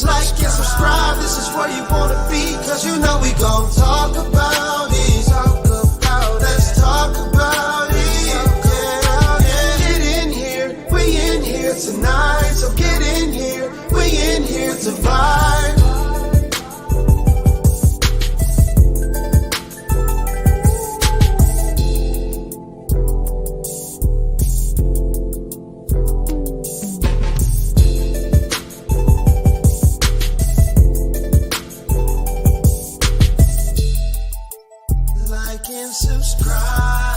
Like and subscribe, this is where you wanna be, cause you know we gon' talk about it. Let's talk about it. Yeah. Get in here, we in here tonight. So get in here, we in here to vibe. Like and subscribe.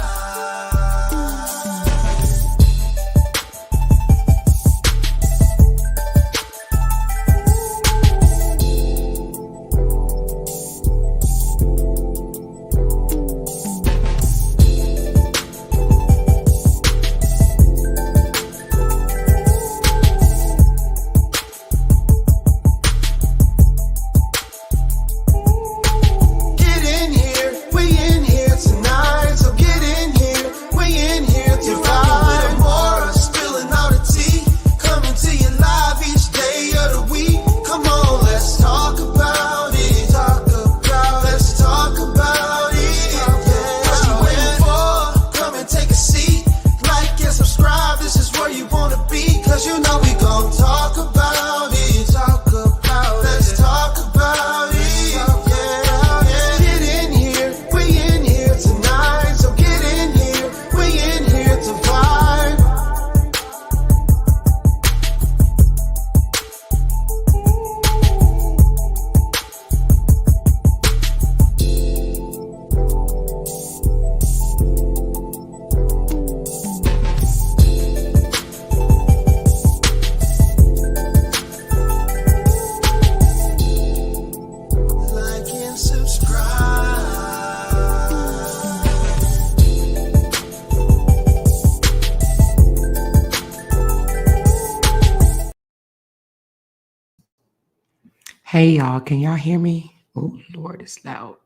Hey y'all, can y'all hear me? Oh Lord, it's loud.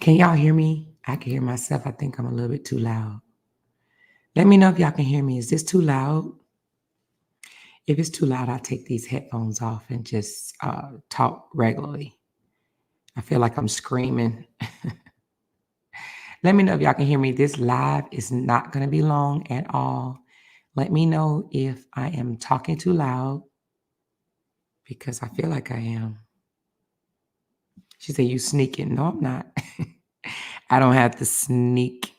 Can y'all hear me? I can hear myself. I think I'm a little bit too loud. Let me know if y'all can hear me. Is this too loud? If it's too loud, I'll take these headphones off and just talk regularly. I feel like I'm screaming. Let me know if y'all can hear me. This live is not going to be long at all. Let me know if I am talking too loud, because I feel like I am. She said, you sneaking. No, I'm not. I don't have to sneak.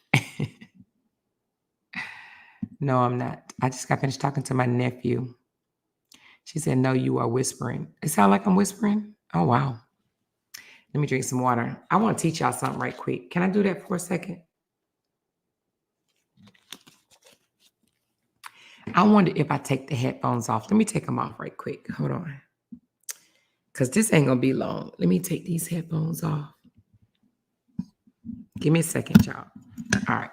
No, I'm not. I just got finished talking to my nephew. She said, no, you are whispering. It sounds like I'm whispering? Oh, wow. Let me drink some water. I want to teach y'all something right quick. Can I do that for a second? I wonder if I take the headphones off. Let me take them off right quick. Hold on. Because this ain't going to be long. Let me take these headphones off. Give me a second, y'all. All right.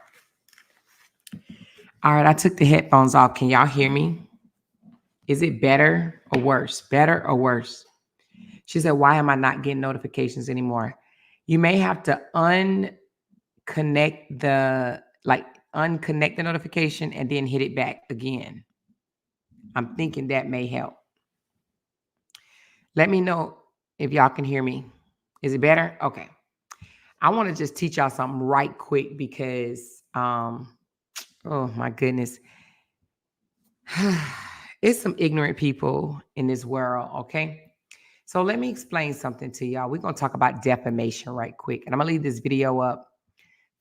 All right, I took the headphones off. Can y'all hear me? Is it better or worse? Better or worse? She said, why am I not getting notifications anymore? You may have to unconnect the notification and then hit it back again. I'm thinking that may help. Let me know if y'all can hear me. Is it better? Okay. I want to just teach y'all something right quick because, oh my goodness. It's some ignorant people in this world, okay? So let me explain something to y'all. We're going to talk about defamation right quick. And I'm going to leave this video up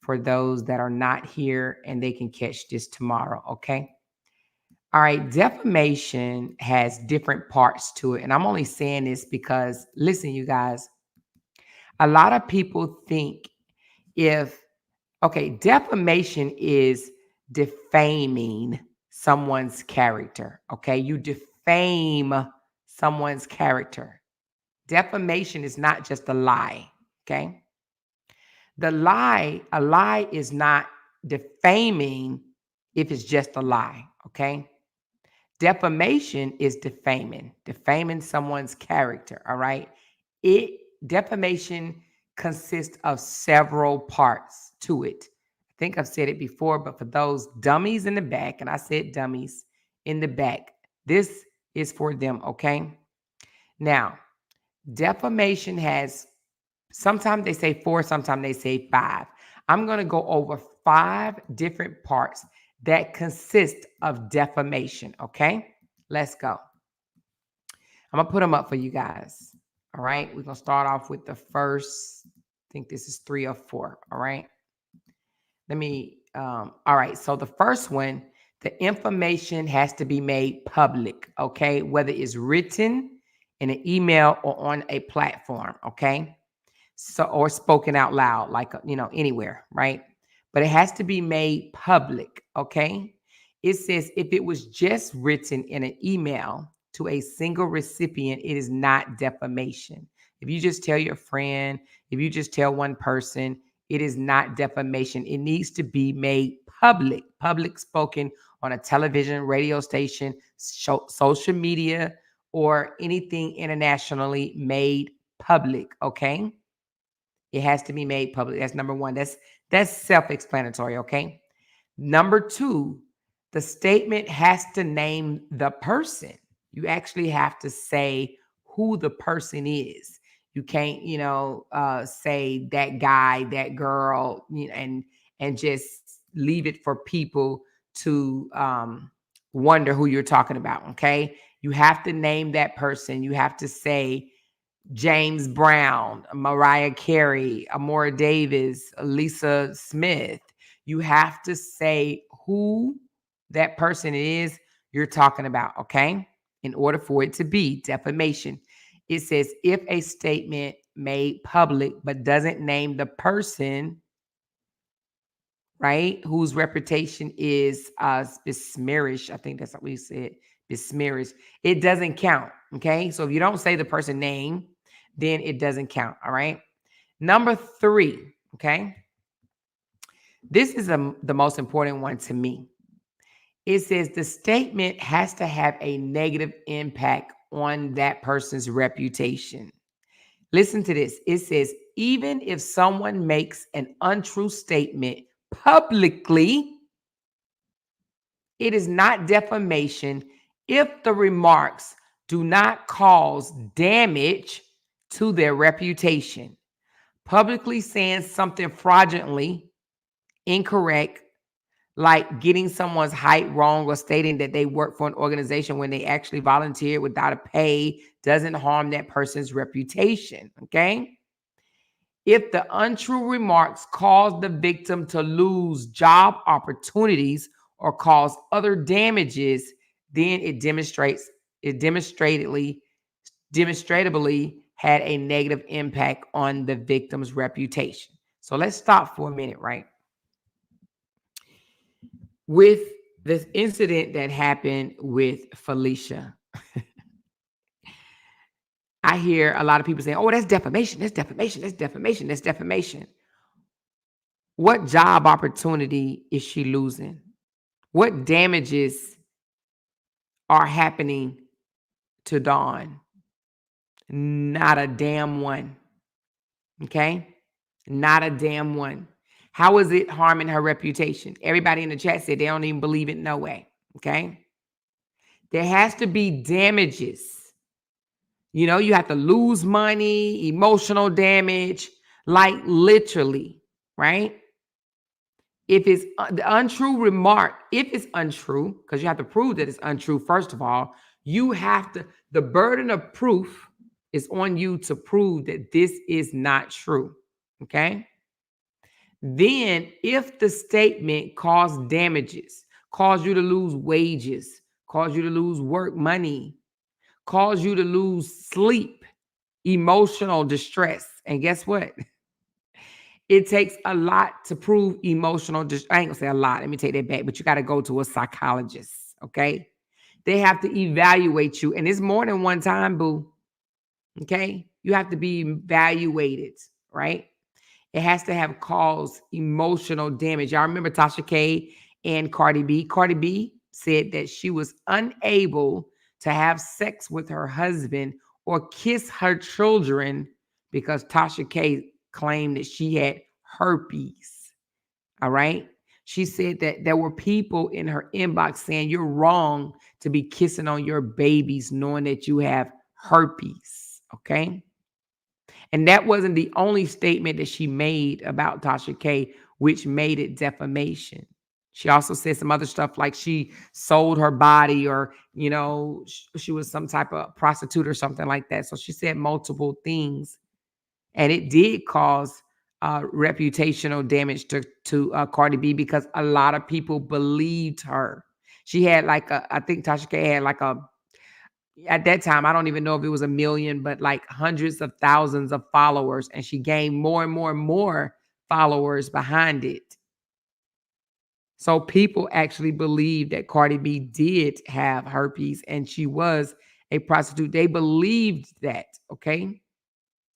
for those that are not here and they can catch this tomorrow, okay? All right, defamation has different parts to it. And I'm only saying this because, listen, you guys, a lot of people think defamation is defaming someone's character, okay? You defame someone's character. Defamation is not just a lie, okay? A lie is not defaming if it's just a lie, okay? Defamation is defaming someone's character, all right? Defamation consists of several parts to it. I think I've said it before, but for those dummies in the back, and I said dummies in the back, this is for them, okay? Now, defamation has, sometimes they say 4, sometimes they say 5. I'm going to go over 5 different parts that consist of defamation, okay? Let's go. I'm going to put them up for you guys, all right? We're going to start off with the first, I think this is 3 or 4, all right? All right, so the first one, the information has to be made public, okay? Whether it's written in an email or on a platform, okay? So, or spoken out loud, like, anywhere, right? But it has to be made public, okay? It says if it was just written in an email to a single recipient, it is not defamation. If you just tell your friend, if you just tell one person, it is not defamation. It needs to be made public spoken on a television, radio station, social media, or anything internationally made public, okay? It has to be made public. That's number 1. That's self-explanatory, okay? Number 2, the statement has to name the person. You actually have to say who the person is. You can't, say that guy, that girl, and just leave it for people to wonder who you're talking about, okay? You have to name that person. You have to say James Brown, Mariah Carey, Amora Davis, Lisa Smith. You have to say who that person is you're talking about, okay? In order for it to be defamation. It says if a statement made public but doesn't name the person, right, whose reputation is besmirched, I think that's what we said, besmirched, it doesn't count, okay? So if you don't say the person name, then it doesn't count, all right? Number 3, okay? This is the most important one to me. It says the statement has to have a negative impact on that person's reputation. Listen to this. It says, even if someone makes an untrue statement publicly, it is not defamation if the remarks do not cause damage to their reputation. Publicly saying something fraudulently incorrect, like getting someone's height wrong or stating that they work for an organization when they actually volunteer without a pay, doesn't harm that person's reputation, okay? If the untrue remarks cause the victim to lose job opportunities or cause other damages, then it demonstratably had a negative impact on the victim's reputation. So let's stop for a minute, right? With this incident that happened with Felicia, I hear a lot of people saying, oh, that's defamation, that's defamation, that's defamation, that's defamation. What job opportunity is she losing? What damages are happening to Dawn? Not a damn one. Okay? Not a damn one. How is it harming her reputation? Everybody in the chat said they don't even believe it. No way. Okay? There has to be damages. You have to lose money, emotional damage, like literally, right? If it's the untrue remark, if it's untrue, because you have to prove that it's untrue, first of all, you have to, the burden of proof is on you to prove that this is not true, okay? Then if the statement caused damages, caused you to lose wages, caused you to lose work money, caused you to lose sleep, emotional distress, and guess what? It takes a lot to prove emotional I ain't gonna say a lot. Let me take that back. But you got to go to a psychologist, okay? They have to evaluate you. And it's more than one time, boo. Okay? You have to be evaluated, right? It has to have caused emotional damage. Y'all remember Tasha K and Cardi B? Cardi B said that she was unable to have sex with her husband or kiss her children because Tasha K claimed that she had herpes. All right. She said that there were people in her inbox saying you're wrong to be kissing on your babies knowing that you have herpes, okay? And that wasn't the only statement that she made about Tasha K, which made it defamation. She also said some other stuff like she sold her body, or, she was some type of prostitute or something like that. So she said multiple things, and it did cause reputational damage to Cardi B, because a lot of people believed her. She had I think Tasha K had at that time, I don't even know if it was 1 million, but like hundreds of thousands of followers. And she gained more and more and more followers behind it. So people actually believed that Cardi B did have herpes and she was a prostitute. They believed that, okay?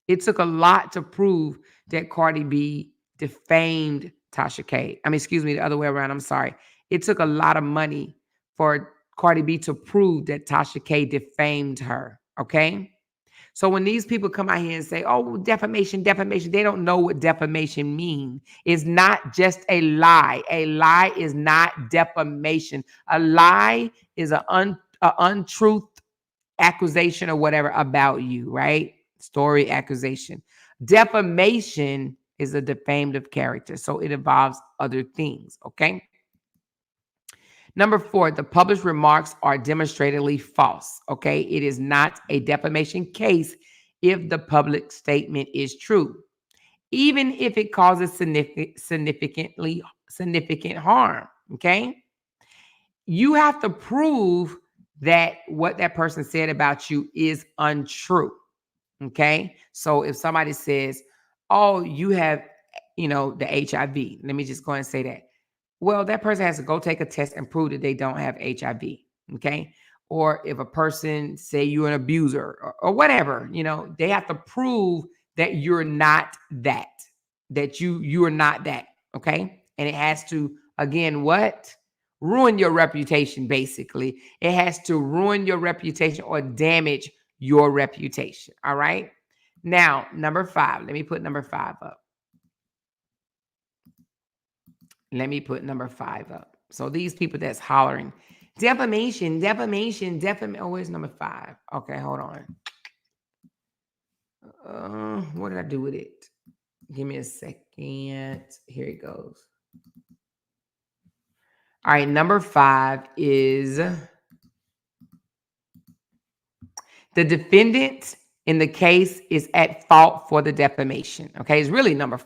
It took a lot to prove that Cardi B defamed Tasha K. The other way around. I'm sorry. It took a lot of money for Cardi B to prove that Tasha K defamed her, okay? So when these people come out here and say, oh, defamation, defamation, they don't know what defamation means. It's not just a lie. A lie is not defamation. A lie is an untruth accusation or whatever about you, right? Story, accusation. Defamation is a defamed of character. So it involves other things, okay? Number 4, the published remarks are demonstrably false, okay? It is not a defamation case if the public statement is true, even if it causes significant harm, okay? You have to prove that what that person said about you is untrue, okay? So if somebody says, oh, you have, the HIV, let me just go ahead and say that. Well, that person has to go take a test and prove that they don't have HIV, okay? Or if a person say you're an abuser or whatever, they have to prove that you're not that you are not that, okay? And it has to, again, what? Ruin your reputation, basically. It has to ruin your reputation or damage your reputation, all right? Now, number 5, let me put number 5 up. Let me put number 5 up. So these people that's hollering, defamation, defamation, defamation. Oh, where's number 5? Okay, hold on. What did I do with it? Give me a second. Here it goes. All right, number 5 is the defendant in the case is at fault for the defamation. Okay, it's really number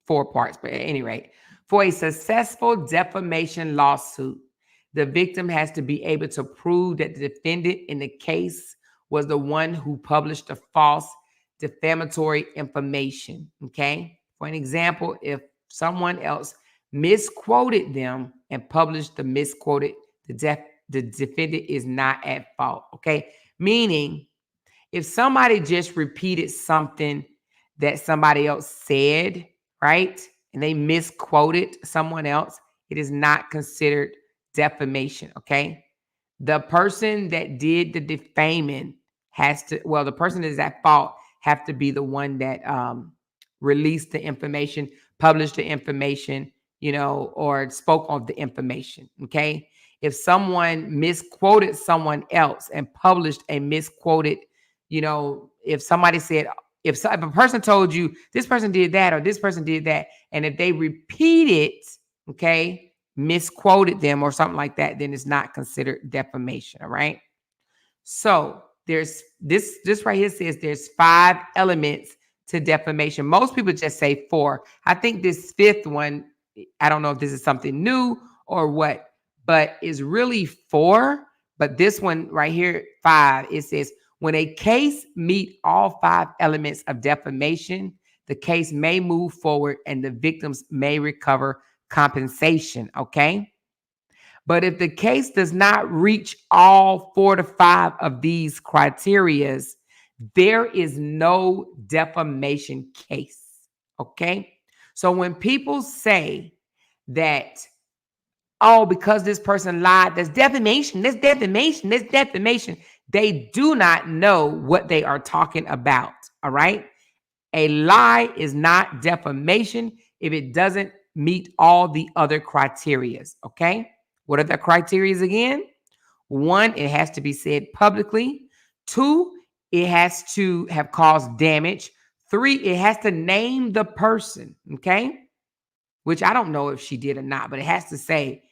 4 parts, but at any rate, for a successful defamation lawsuit, the victim has to be able to prove that the defendant in the case was the one who published the false defamatory information. Okay, for an example, if someone else misquoted them and published the misquoted, the defendant is not at fault. Okay, meaning if somebody just repeated something that somebody else said, right, and they misquoted someone else, it is not considered defamation, okay? The person that did the defaming the person that is at fault have to be the one that released the information, published the information, or spoke of the information, okay? If someone misquoted someone else and published a misquoted, if somebody said, if a person told you this person did that or this person did that, and if they repeat it, okay, misquoted them or something like that, then it's not considered defamation, all right? So there's this right here says there's 5 elements to defamation. Most people just say 4. I think this 5th one, I don't know if this is something new or what, but it's really 4. But this one right here, 5, it says, when a case meet all 5 elements of defamation, the case may move forward and the victims may recover compensation, okay? But if the case does not reach all 4 to 5 of these criterias, there is no defamation case, okay? So when people say that, oh, because this person lied, that's defamation, that's defamation, that's defamation, they do not know what they are talking about, all right? A lie is not defamation if it doesn't meet all the other criterias, okay? What are the criterias again? 1, it has to be said publicly. 2, it has to have caused damage. 3, it has to name the person, okay? Which I don't know if she did or not, but it has to say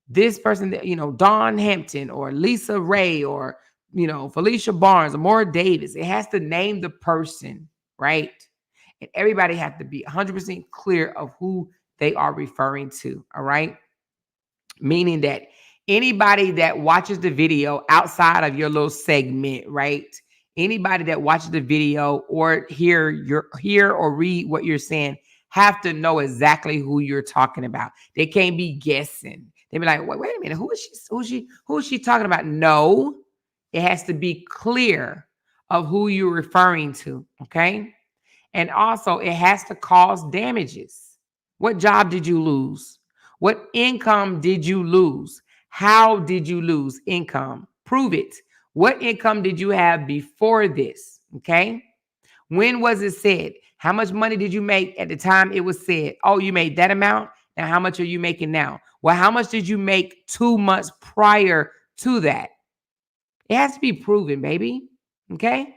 this person, Dawn Hampton or Lisa Ray or, Felicia Barnes or Maura Davis. It has to name the person, right? And everybody has to be 100% clear of who they are referring to, all right? Meaning that anybody that watches the video outside of your little segment, right? Anybody that watches the video or hear or read what you're saying have to know exactly who you're talking about. They can't be guessing. They be like, wait a minute, who is she talking about? No, it has to be clear of who you're referring to, okay? And also, it has to cause damages. What job did you lose? What income did you lose? How did you lose income? Prove it. What income did you have before this? Okay. When was it said? How much money did you make at the time it was said? Oh, you made that amount. Now, how much are you making now? Well, how much did you make 2 months prior to that? It has to be proven, baby. Okay.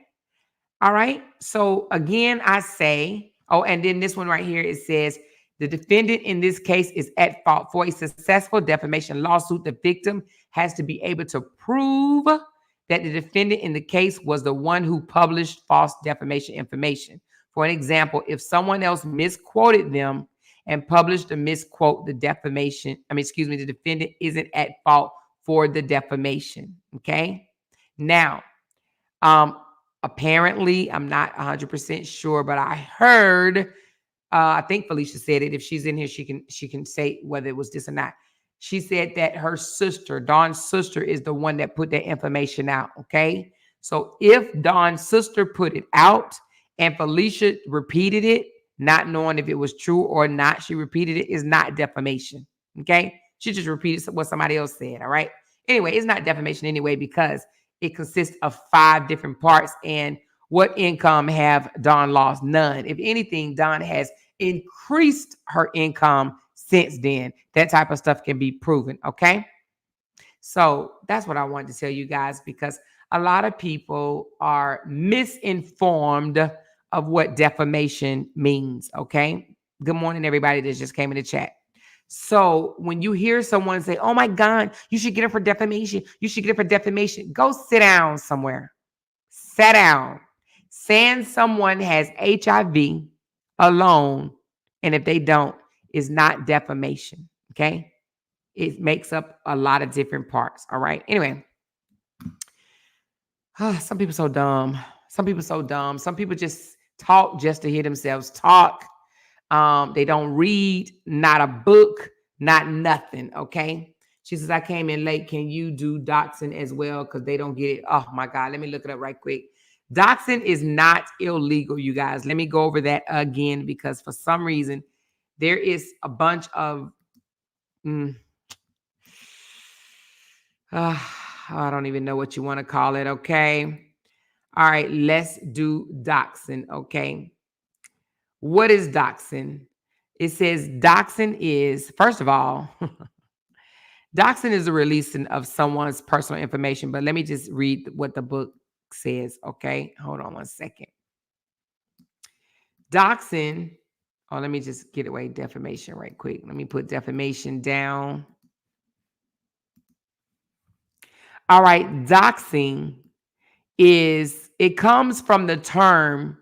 All right. So again, I say, and then this one right here, it says, the defendant in this case is at fault for a successful defamation lawsuit. The victim has to be able to prove that the defendant in the case was the one who published false defamation information. For an example, if someone else misquoted them and published a misquote, the defendant isn't at fault for the defamation. Okay. Now, apparently, I'm not 100% sure, but I heard, I think Felicia said it. If she's in here, she can say whether it was this or not. She said that her sister, Dawn's sister, is the one that put that information out, okay? So if Dawn's sister put it out and Felicia repeated it, not knowing if it was true or not, she repeated it, is not defamation, okay? She just repeated what somebody else said, all right? Anyway, it's not defamation anyway because it consists of 5 different parts. And what income have Dawn lost? None. If anything, Dawn has increased her income since then. That type of stuff can be proven, okay? So that's what I wanted to tell you guys, because a lot of people are misinformed of what defamation means, okay? Good morning, everybody that just came in the chat. So when you hear someone say, oh my God, you should get it for defamation. You should get it for defamation. Go sit down somewhere. Sit down. Saying someone has HIV alone, and if they don't, is not defamation. Okay. It makes up a lot of different parts. All right. Anyway. Some people so dumb. Some people so dumb. Some people just talk just to hear themselves talk. They don't read, not a book, not nothing. Okay. She says, I came in late. Can you do doxing as well? Because they don't get it. Oh my God. Let me look it up right quick. Doxing is not illegal, you guys. Let me go over that again, because for some reason there is a bunch of I don't even know what you want to call it. Okay. All right. Let's do doxing. Okay. What is doxing? It says doxing is, first of all, doxing is the releasing of someone's personal information. But let me just read what the book says. Okay. Hold on one second. Doxing. Oh, let me just get away defamation right quick. Let me put defamation down. All right. Doxing it comes from the term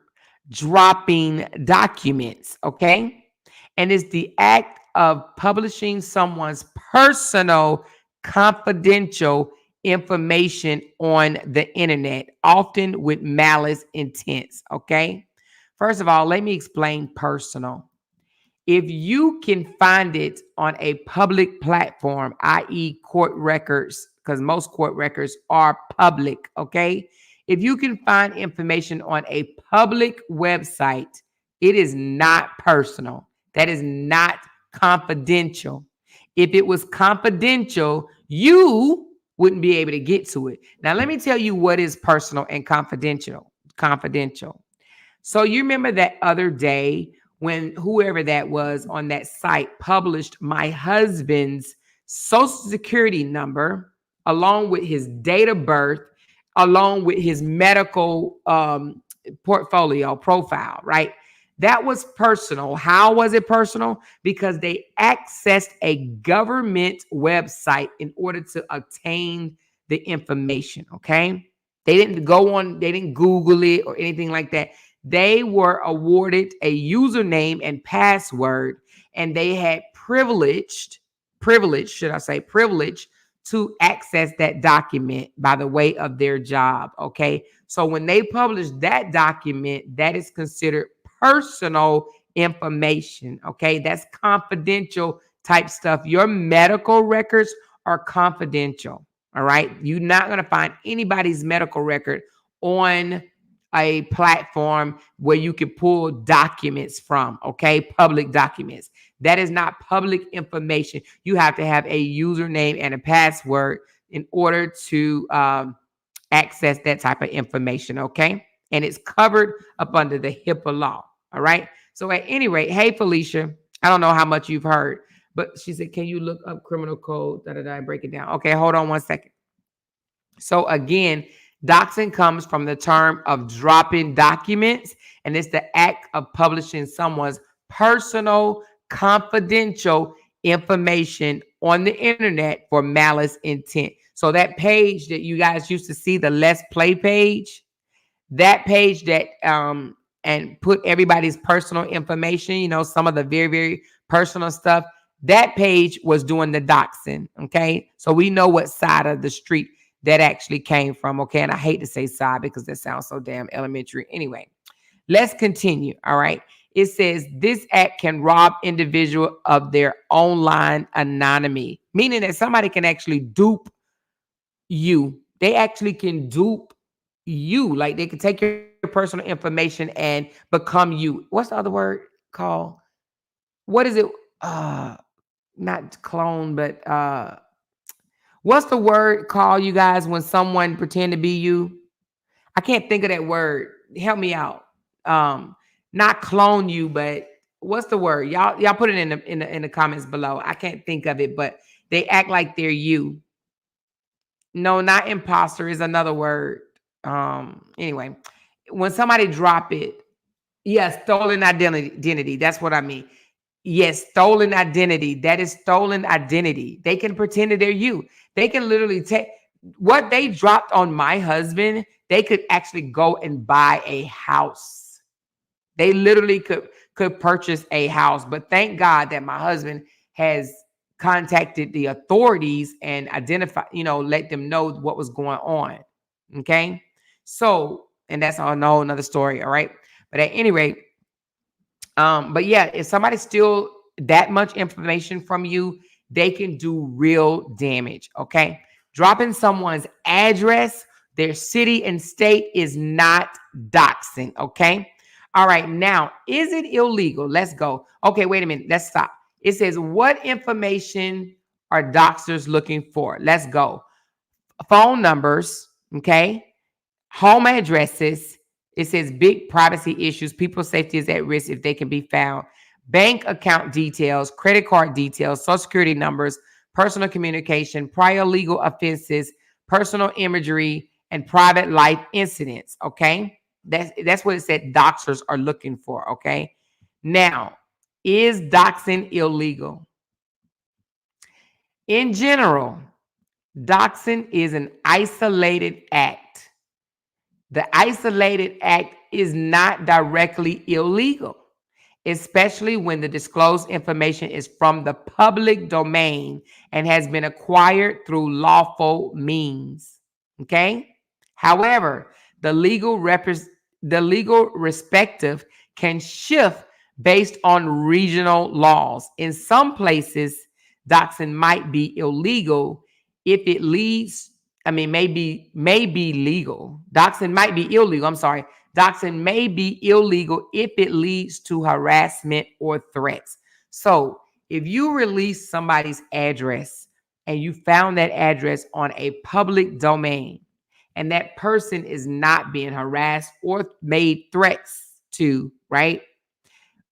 dropping documents. Okay. And it's the act of publishing someone's personal, confidential information on the internet, often with malice intents. Okay. First of all, let me explain personal. If you can find it on a public platform, i.e. court records, because most court records are public, okay? If you can find information on a public website, it is not personal. That is not confidential. If it was confidential, you wouldn't be able to get to it. Now, let me tell you what is personal and confidential. So you remember that other day when whoever that was on that site published my husband's social security number along with his date of birth, along with his medical portfolio profile, right? That was personal. How was it personal? Because they accessed a government website in order to obtain the information, okay? They didn't Google it or anything like that. They were awarded a username and password, and they had privilege, to access that document by the way of their job, okay? So when they publish that document, that is considered personal information, okay? That's confidential type stuff. Your medical records are confidential, all right? You're not going to find anybody's medical record on a platform where you can pull documents from, okay? Public documents. That is not public information. You have to have a username and a password in order to access that type of information, okay? And it's covered up under the HIPAA law, all right? So at any rate, hey, Felicia, I don't know how much you've heard, but she said, can you look up criminal code, break it down. Okay, hold on one second. So again, doxing comes from the term of dropping documents, and it's the act of publishing someone's personal, confidential information on the internet for malice intent. So that page that you guys used to see, the Let's Play page, that page that and put everybody's personal information, you know, some of the very, very personal stuff, that page was doing the doxing, okay? So we know what side of the street that actually came from, okay? And I hate to say side because that sounds so damn elementary. Anyway, let's continue, all right? It says this act can rob individual of their online anonymity, meaning that somebody can actually dupe you. They actually can dupe you. Like they can take your personal information and become you. What's the other word called? What is it? Not clone, but what's the word called, you guys, when someone pretend to be you? I can't think of that word. Help me out. Not clone you, but what's the word? Y'all put it in the comments below. I can't think of it, but they act like they're you. No, not imposter is another word. Anyway, when somebody drop it, yes, stolen identity. That's what I mean. Yes, stolen identity. That is stolen identity. They can pretend that they're you. They can literally take what they dropped on my husband. They could actually go and buy a house. They literally could purchase a house. But thank God that my husband has contacted the authorities and let them know what was going on. Okay. So, and that's a whole nother story. All right. But at any rate, but yeah, if somebody steals that much information from you, they can do real damage. Okay. Dropping someone's address, their city and state is not doxing. Okay. All right. Now, is it illegal? Let's go. Okay. Wait a minute. Let's stop. It says, what information are doxers looking for? Let's go. Phone numbers. Okay. Home addresses. It says big privacy issues. People's safety is at risk if they can be found. Bank account details, credit card details, social security numbers, personal communication, prior legal offenses, personal imagery, and private life incidents. Okay. That's what it said doxers are looking for. Okay. Now, is doxing illegal? In general, doxing is an isolated act. The isolated act is not directly illegal, especially when the disclosed information is from the public domain and has been acquired through lawful means. Okay? However, the legal respective can shift based on regional laws. In some places, doxing might be illegal if it leads, may be legal. Doxing might be illegal. I'm sorry. Doxing may be illegal if it leads to harassment or threats. So if you release somebody's address and you found that address on a public domain and that person is not being harassed or made threats to, right,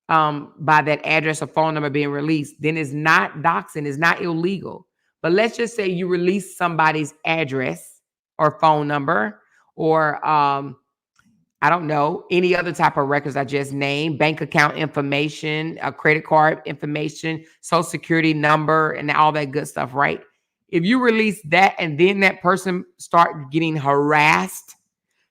by that address or phone number being released, then it's not doxing, it's not illegal. But let's just say you release somebody's address or phone number or I don't know, any other type of records I just named, bank account information, a credit card information, social security number, and all that good stuff, right? If you release that and then that person start getting harassed,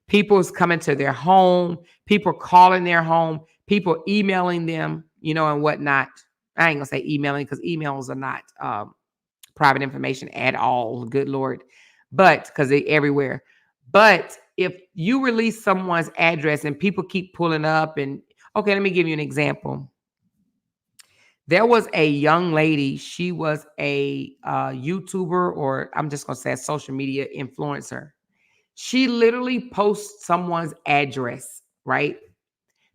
people is coming to their home, people calling their home, people emailing them, and whatnot. I ain't gonna say emailing because emails are not private information at all. Good Lord. But because they're everywhere. But if you release someone's address and people keep pulling up okay, let me give you an example. There was a young lady. She was a YouTuber, or I'm just going to say a social media influencer. She literally posts someone's address, right?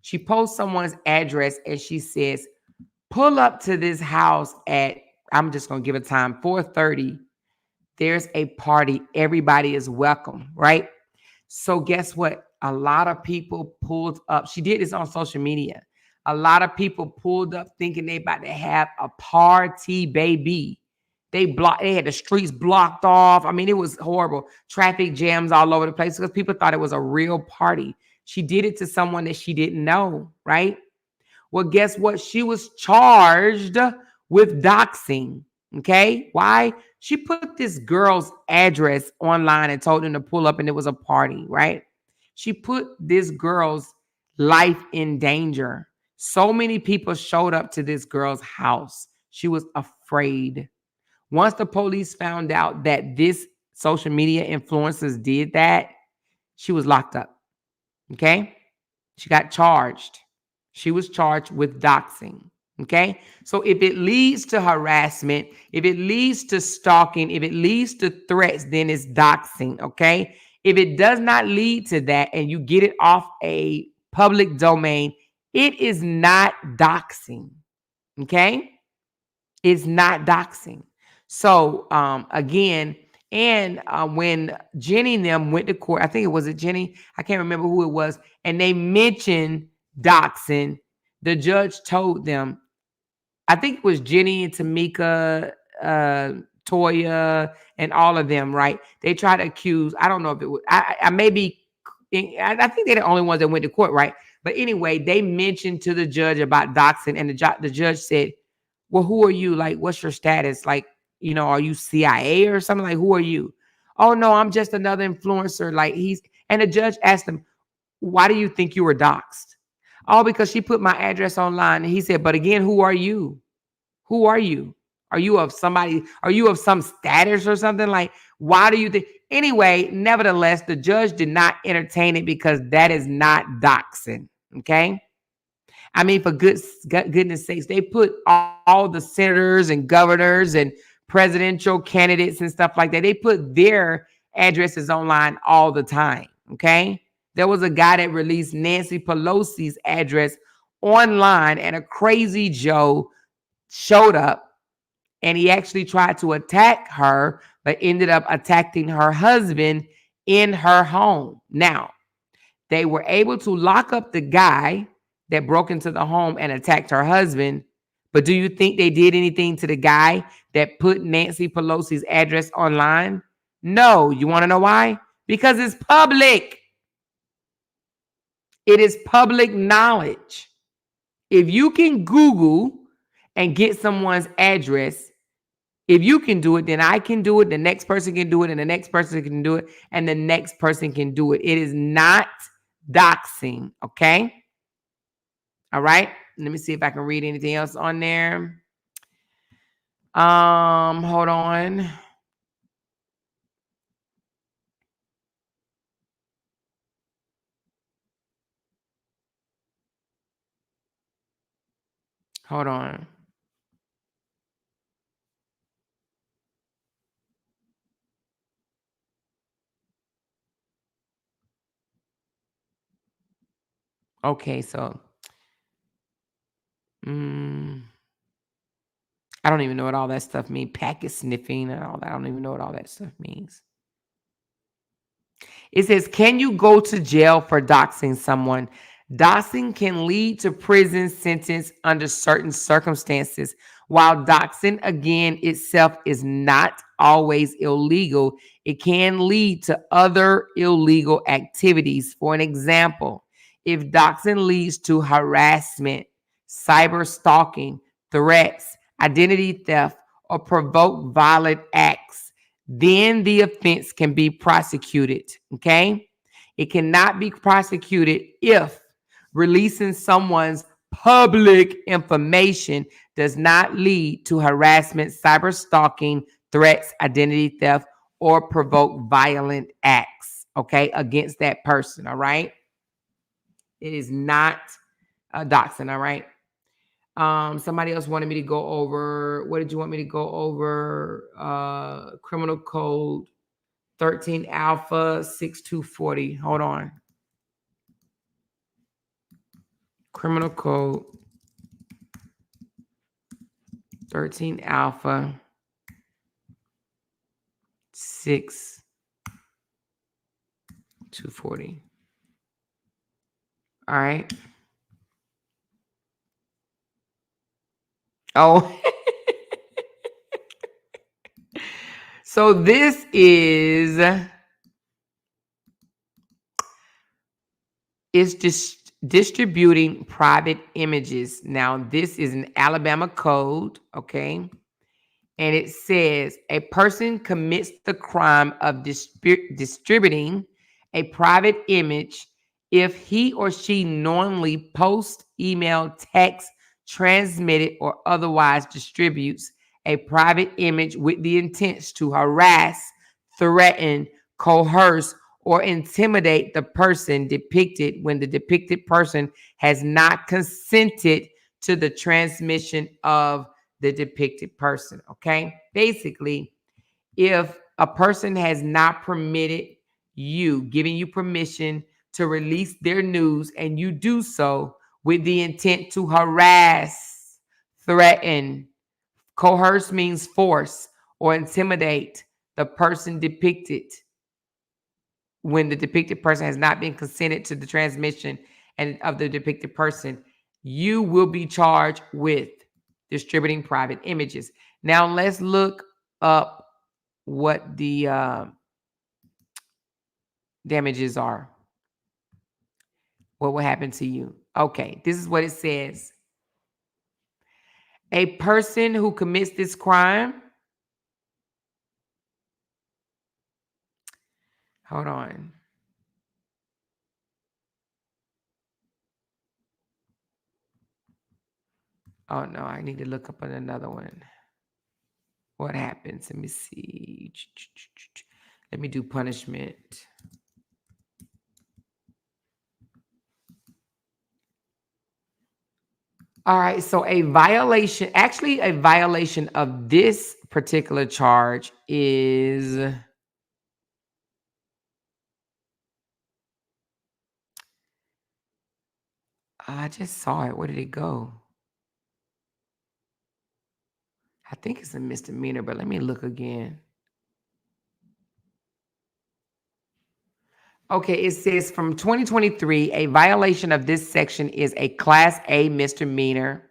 She posts someone's address and she says, pull up to this house at, I'm just going to give a time, 4:30. There's a party. Everybody is welcome, right? So guess what? A lot of people pulled up. She did this on social media. A lot of people pulled up thinking they about to have a party, baby. They had the streets blocked off. I mean, it was horrible. Traffic jams all over the place because people thought it was a real party. She did it to someone that she didn't know, right? Well, guess what? She was charged with doxing. Okay. Why? She put this girl's address online and told them to pull up, and it was a party, right? She put this girl's life in danger. So many people showed up to this girl's house. She was afraid. Once the police found out that this social media influencers did that, she was locked up. Okay. She got charged. She was charged with doxing. Okay. So if it leads to harassment, if it leads to stalking, if it leads to threats, then it's doxing. Okay. If it does not lead to that and you get it off a public domain, it is not doxing. Okay. It's not doxing. So again, and when Jenny and them went to court, I think it was Jenny, I can't remember who it was, and they mentioned doxing, the judge told them, I think it was Jenny and Tamika, Toya, and all of them, right? They tried to accuse, I don't know if it was, I think they're the only ones that went to court, right? But anyway, they mentioned to the judge about doxing, and the judge said, well, who are you? Like, what's your status? Like, are you CIA or something? Like, who are you? Oh, no, I'm just another influencer. Like, and the judge asked him, why do you think you were doxed? Oh, because she put my address online. And he said, but again, who are you? Who are you? Are you of some status or something? Like, why do you think? Anyway, nevertheless, the judge did not entertain it because that is not doxing. Okay. I mean, for goodness sakes, they put all the senators and governors and presidential candidates and stuff like that. They put their addresses online all the time. Okay. There was a guy that released Nancy Pelosi's address online, and a crazy Joe showed up, and he actually tried to attack her, but ended up attacking her husband in her home. Now, they were able to lock up the guy that broke into the home and attacked her husband. But do you think they did anything to the guy that put Nancy Pelosi's address online? No. You want to know why? Because it's public. It is public knowledge. If you can Google and get someone's address, if you can do it, then I can do it. The next person can do it, and the next person can do it, and the next person can do it. It is not doxing, okay? All right. Let me see if I can read anything else on there. Hold on. Hold on. Okay, so I don't even know what all that stuff means. Packet sniffing and all that. I don't even know what all that stuff means. It says, can you go to jail for doxing someone? Doxing can lead to prison sentence under certain circumstances. While doxing, again, itself is not always illegal. It can lead to other illegal activities. For an example, if doxing leads to harassment, cyber stalking, threats, identity theft, or provoke violent acts, then the offense can be prosecuted. Okay? It cannot be prosecuted if releasing someone's public information does not lead to harassment, cyber stalking, threats, identity theft, or provoke violent acts, okay, against that person, all right? It is not a doxing, all right? Somebody else wanted me to go over, what did you want me to go over? Criminal Code 13 Alpha 6240. Hold on. Criminal Code 13 Alpha 6240. All right. Oh. So this is just distributing private images. Now, this is an Alabama code, okay? And it says a person commits the crime of distributing a private image if he or she knowingly posts, email, text, transmitted, or otherwise distributes a private image with the intent to harass, threaten, coerce, or intimidate the person depicted when the depicted person has not consented to the transmission of the depicted person, okay? Basically, if a person has not permitted you, giving you permission to release their news, and you do so with the intent to harass, threaten, coerce means force, or intimidate the person depicted when the depicted person has not been consented to the transmission and of the depicted person, you will be charged with distributing private images. Now let's look up what the damages are. What will happen to you? Okay, this is what it says. A person who commits this crime, hold on. Oh no, I need to look up on another one. What happens? Let me see. Let me do punishment. All right, so a violation of this particular charge is I just saw it. Where did it go? I think it's a misdemeanor, but let me look again. Okay, it says from 2023, a violation of this section is a Class A misdemeanor.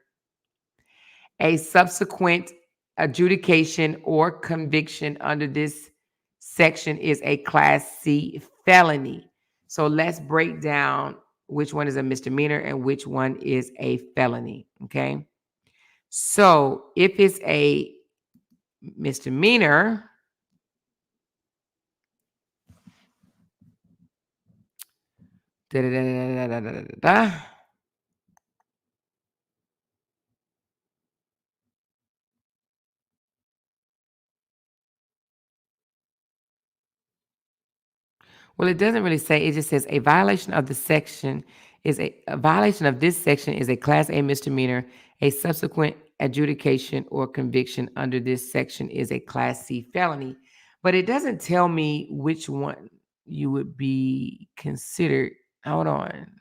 A subsequent adjudication or conviction under this section is a Class C felony. So let's break down which one is a misdemeanor and which one is a felony, okay? So if it's a misdemeanor, well, it doesn't really say. It just says a violation of the section is a violation of this section is a Class A misdemeanor. A subsequent adjudication or conviction under this section is a Class C felony. But it doesn't tell me which one you would be considered. Hold on.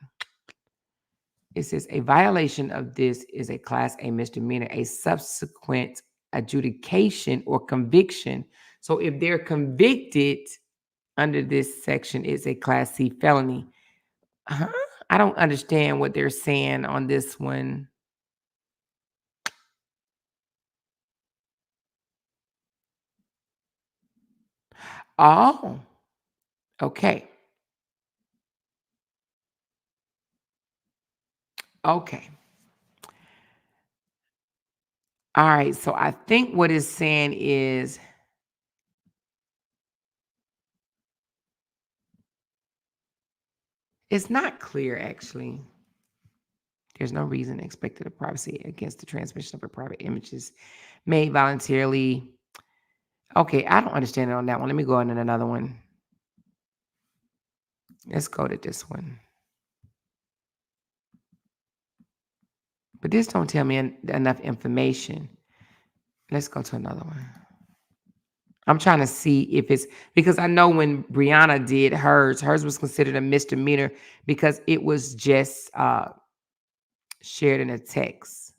It says a violation of this is a Class A misdemeanor. A subsequent adjudication or conviction. So if they're convicted under this section, is a Class C felony. I don't understand what they're saying on this one. Oh, okay. Okay. All right. So I think what it's saying is it's not clear, actually. There's no reason expected of privacy against the transmission of a private images made voluntarily. Okay, I don't understand it on that one. Let me go on to another one. Let's go to this one. But this don't tell me enough information. Let's go to another one. I'm trying to see if it's because I know when Brianna did hers was considered a misdemeanor because it was just shared in a text.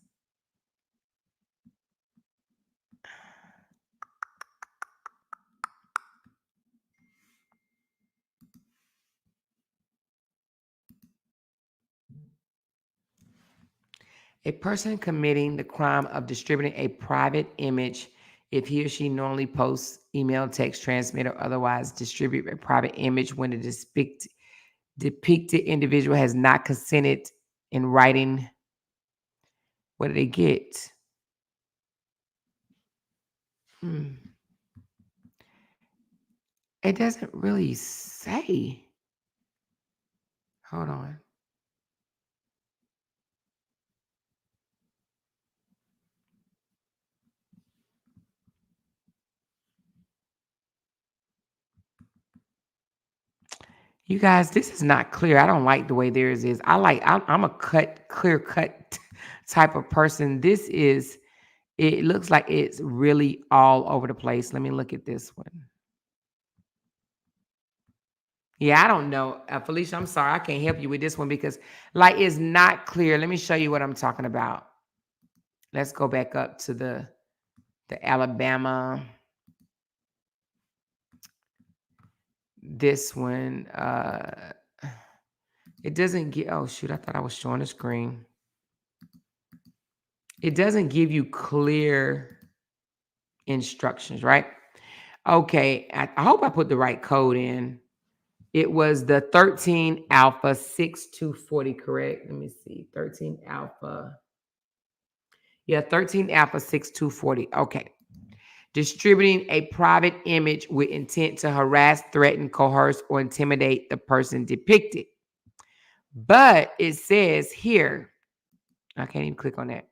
A person committing the crime of distributing a private image, if he or she normally posts, email, text, transmit, or otherwise distribute a private image when the depicted individual has not consented in writing. What did they get? It doesn't really say. Hold on. You guys, this is not clear. I don't like the way theirs is. I'm a clear cut type of person. It looks like it's really all over the place. Let me look at this one. Yeah, I don't know. Felicia, I'm sorry. I can't help you with this one because it's not clear. Let me show you what I'm talking about. Let's go back up to the Alabama. This one, it doesn't get, oh shoot, I thought I was showing the screen. It doesn't give you clear instructions, right? Okay, I hope I put the right code in. It was the 13 alpha 6240, correct? Let me see. 13 alpha. Yeah, 13 alpha 6240. Okay. Distributing a private image with intent to harass, threaten, coerce, or intimidate the person depicted. But it says here, I can't even click on that.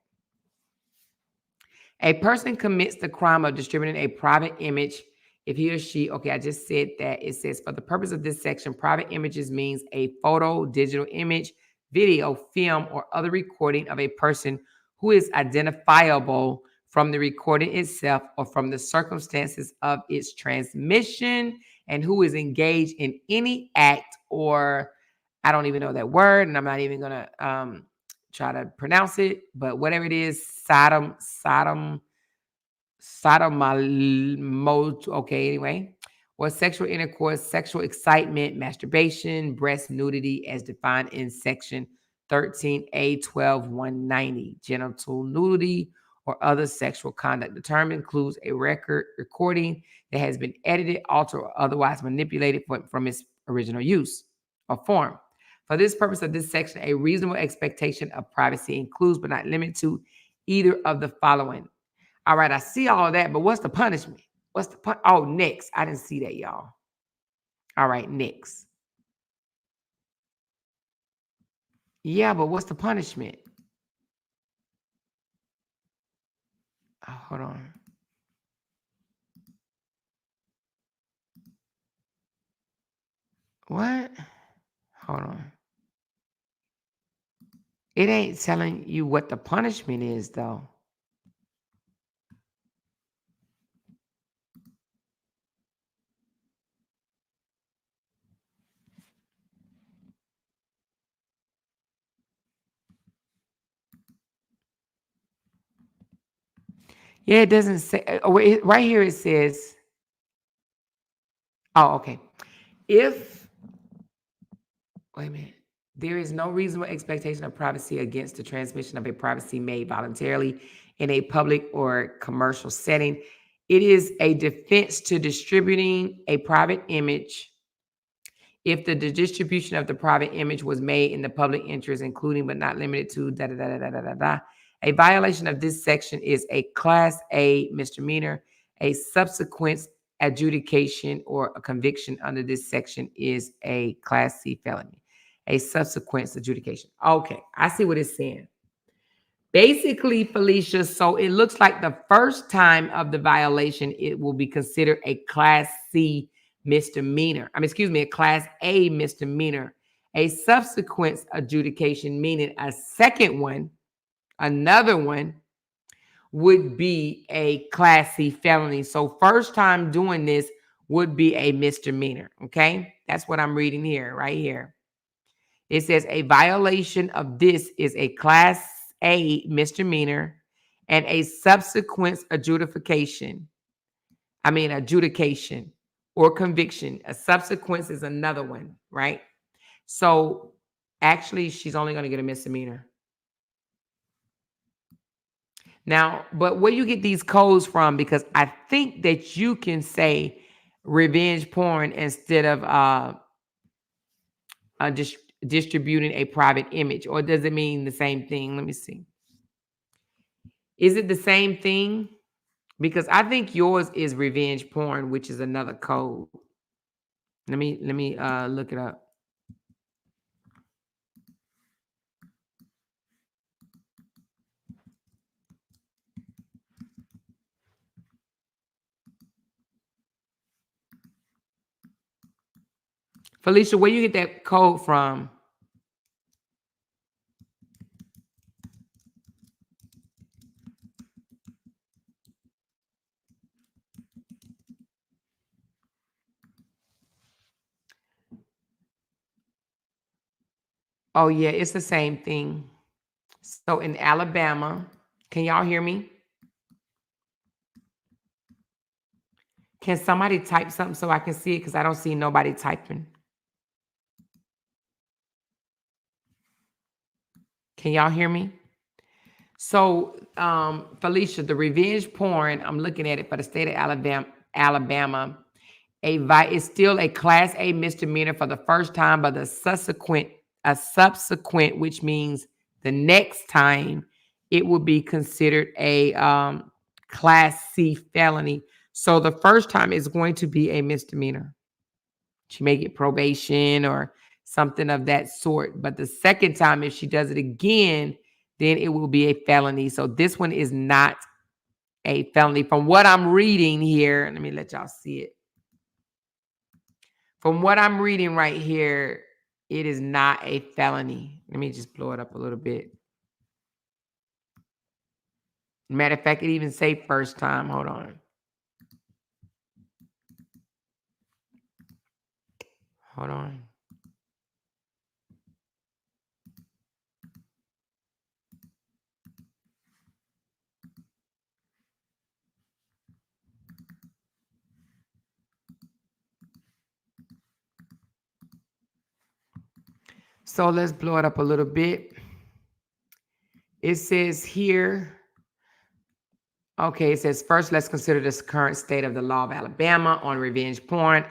A person commits the crime of distributing a private image if he or she, okay, I just said that. It says, for the purpose of this section, private images means a photo, digital image, video, film, or other recording of a person who is identifiable from the recording itself or from the circumstances of its transmission and who is engaged in any act or, I don't even know that word, and I'm not even going to try to pronounce it, but whatever it is, sodomite, okay, anyway, or sexual intercourse, sexual excitement, masturbation, breast nudity as defined in section 13A 12190, genital nudity or other sexual conduct. The term includes a recording that has been edited, altered, or otherwise manipulated from its original use or form. For this purpose of this section, a reasonable expectation of privacy includes, but not limited to, either of the following. All right, I see all of that, but what's the punishment? Oh, next. I didn't see that, y'all. All right, next. Yeah, but what's the punishment? Oh, hold on. What? Hold on. It ain't telling you what the punishment is, though. Yeah, it doesn't say. Right here it says, oh, okay. Wait a minute. There is no reasonable expectation of privacy against the transmission of a privacy made voluntarily in a public or commercial setting. It is a defense to distributing a private image if the distribution of the private image was made in the public interest, including but not limited to da da da da da da da. A violation of this section is a Class A misdemeanor. A subsequent adjudication or a conviction under this section is a Class C felony. A subsequent adjudication. Okay, I see what it's saying. Basically, Felicia, so it looks like the first time of the violation, it will be considered a Class C misdemeanor. A Class A misdemeanor. A subsequent adjudication, meaning a second one, another one, would be a Class C felony. So first time doing this would be a misdemeanor, okay? That's what I'm reading here, right here. It says a violation of this is a Class A misdemeanor and a subsequent adjudication or conviction. A subsequent is another one, right? So actually, she's only going to get a misdemeanor. Now, but where you get these codes from, because I think that you can say revenge porn instead of distributing a private image, or does it mean the same thing? Let me see. Is it the same thing? Because I think yours is revenge porn, which is another code. Let me look it up. Felicia, where you get that code from? Oh, yeah, it's the same thing. So in Alabama, can y'all hear me? Can somebody type something so I can see it? Because I don't see nobody typing. Can y'all hear me? So, Felicia, the revenge porn, I'm looking at it for the state of Alabama. It's still a Class A misdemeanor for the first time, but a subsequent, which means the next time, it will be considered a Class C felony. So the first time is going to be a misdemeanor. She may get probation or something of that sort. But the second time, if she does it again, then it will be a felony. So this one is not a felony. From what I'm reading here, let me let y'all see it. From what I'm reading right here, it is not a felony. Let me just blow it up a little bit. Matter of fact, it even say first time. Hold on. Hold on. So let's blow it up a little bit. It says here, okay, it says first, let's consider this current state of the law of Alabama on revenge porn.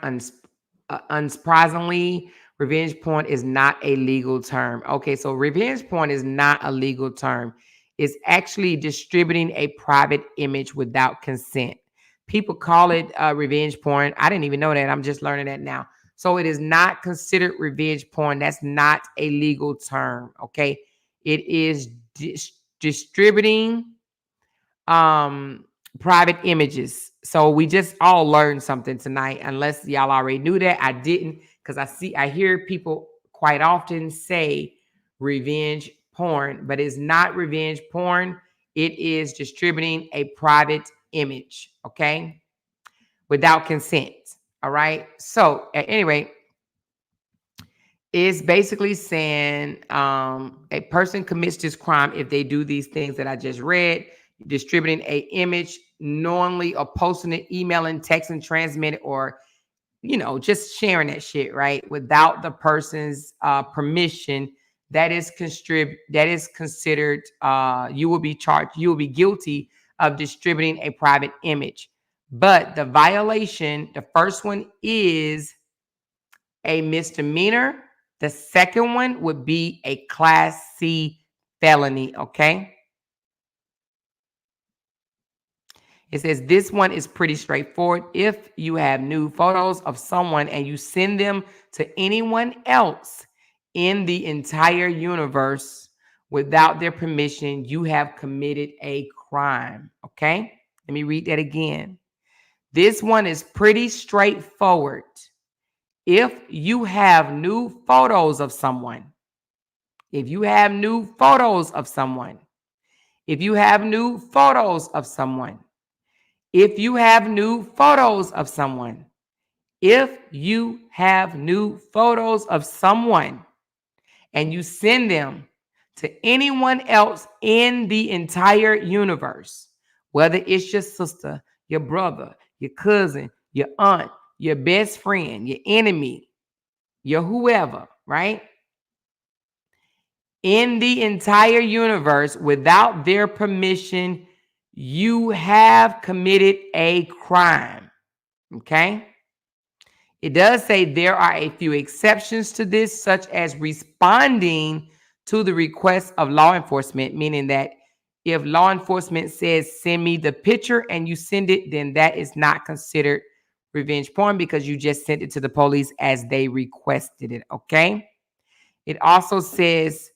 Unsurprisingly, revenge porn is not a legal term. Okay, so revenge porn is not a legal term. It's actually distributing a private image without consent. People call it revenge porn. I didn't even know that. I'm just learning that now. So it is not considered revenge porn. That's not a legal term. Okay, it is distributing private images. So we just all learned something tonight, unless y'all already knew that. I didn't, because I hear people quite often say revenge porn, but it's not revenge porn. It is distributing a private image, okay, without consent. All right. So at any rate, it's basically saying a person commits this crime if they do these things that I just read: distributing a image knowingly, or posting it, emailing, texting, transmitting, or just sharing that shit, right, without the person's permission. That is considered, you will be charged, you will be guilty of distributing a private image. But the violation, the first one is a misdemeanor. The second one would be a Class C felony, okay? It says this one is pretty straightforward. If you have nude photos of someone and you send them to anyone else in the entire universe without their permission, you have committed a crime, okay? Let me read that again. This one is pretty straightforward. If you have nude photos of someone, if you have nude photos of someone, if you have nude photos of someone, if you have nude photos of someone, if you have nude photos of someone and you send them to anyone else in the entire universe, whether it's your sister, your brother, your cousin, your aunt, your best friend, your enemy, your whoever, right? In the entire universe without their permission, you have committed a crime. Okay? It does say there are a few exceptions to this, such as responding to the request of law enforcement, meaning that if law enforcement says, send me the picture and you send it, then that is not considered revenge porn because you just sent it to the police as they requested it. Okay? It also says,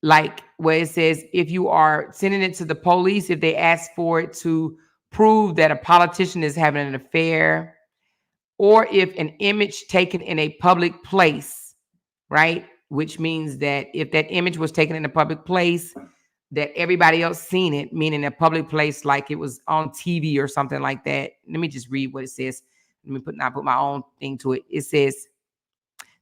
like where it says if you are sending it to the police, if they ask for it to prove that a politician is having an affair, or if an image taken in a public place, right? Which means that if that image was taken in a public place, that everybody else seen it, meaning a public place like it was on TV or something like that. Let me just read what it says. Let me not put my own thing to it. It says,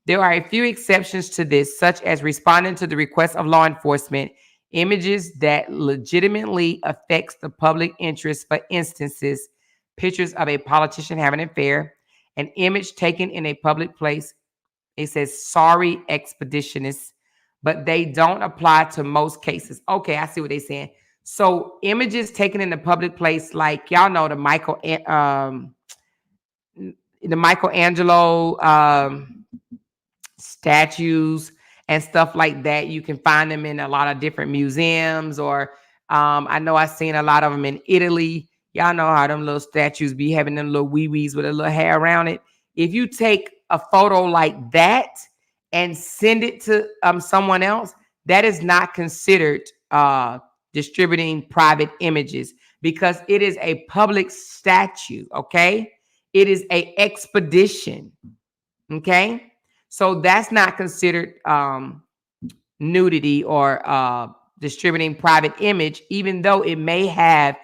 there are a few exceptions to this, such as responding to the request of law enforcement, images that legitimately affects the public interest, for instances, pictures of a politician having an affair, an image taken in a public place. It says, sorry, expeditionists, but they don't apply to most cases. Okay, I see what they're saying. So images taken in a public place, like y'all know the Michelangelo statues and stuff like that. You can find them in a lot of different museums, or I know I've seen a lot of them in Italy. Y'all know how them little statues be having them little wee-wees with a little hair around it. If you take a photo like that and send it to someone else, that is not considered distributing private images because it is a public statue, okay? It is a expedition, okay? So that's not considered nudity or distributing private image, even though it may have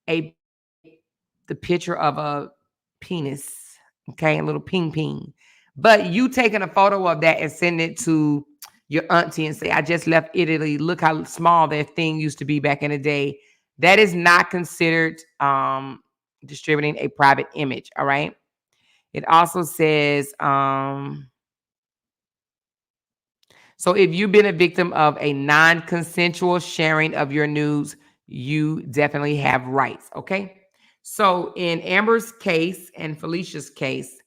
the picture of a penis, okay, a little ping ping. But you taking a photo of that and send it to your auntie and say, I just left Italy. Look how small that thing used to be back in the day. That is not considered distributing a private image, all right? It also says, so if you've been a victim of a non-consensual sharing of your nudes, you definitely have rights, okay? So in Amber's case and Felicia's case,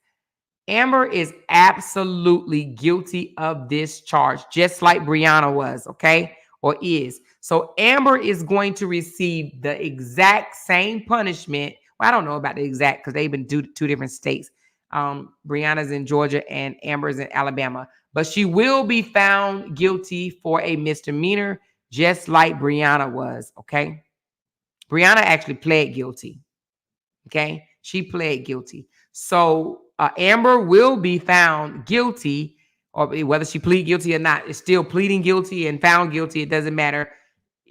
Amber is absolutely guilty of this charge, just like Brianna was, okay? Or is. So Amber is going to receive the exact same punishment. Well, I don't know about the exact because they've been two different states. Brianna's in Georgia and Amber's in Alabama. But she will be found guilty for a misdemeanor, just like Brianna was, okay? Brianna actually pled guilty, okay? She pled guilty. So Amber will be found guilty, or whether she plead guilty or not, it's still pleading guilty and found guilty. It doesn't matter.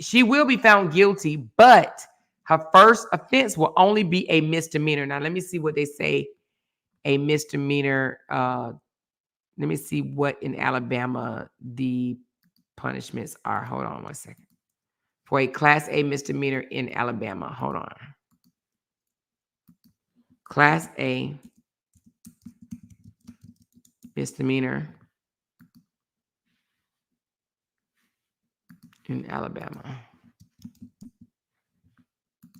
She will be found guilty, but her first offense will only be a misdemeanor. Now, let me see what they say. A misdemeanor. Let me see what in Alabama the punishments are. Hold on 1 second. For a Class A misdemeanor in Alabama. Hold on. Class A misdemeanor in Alabama.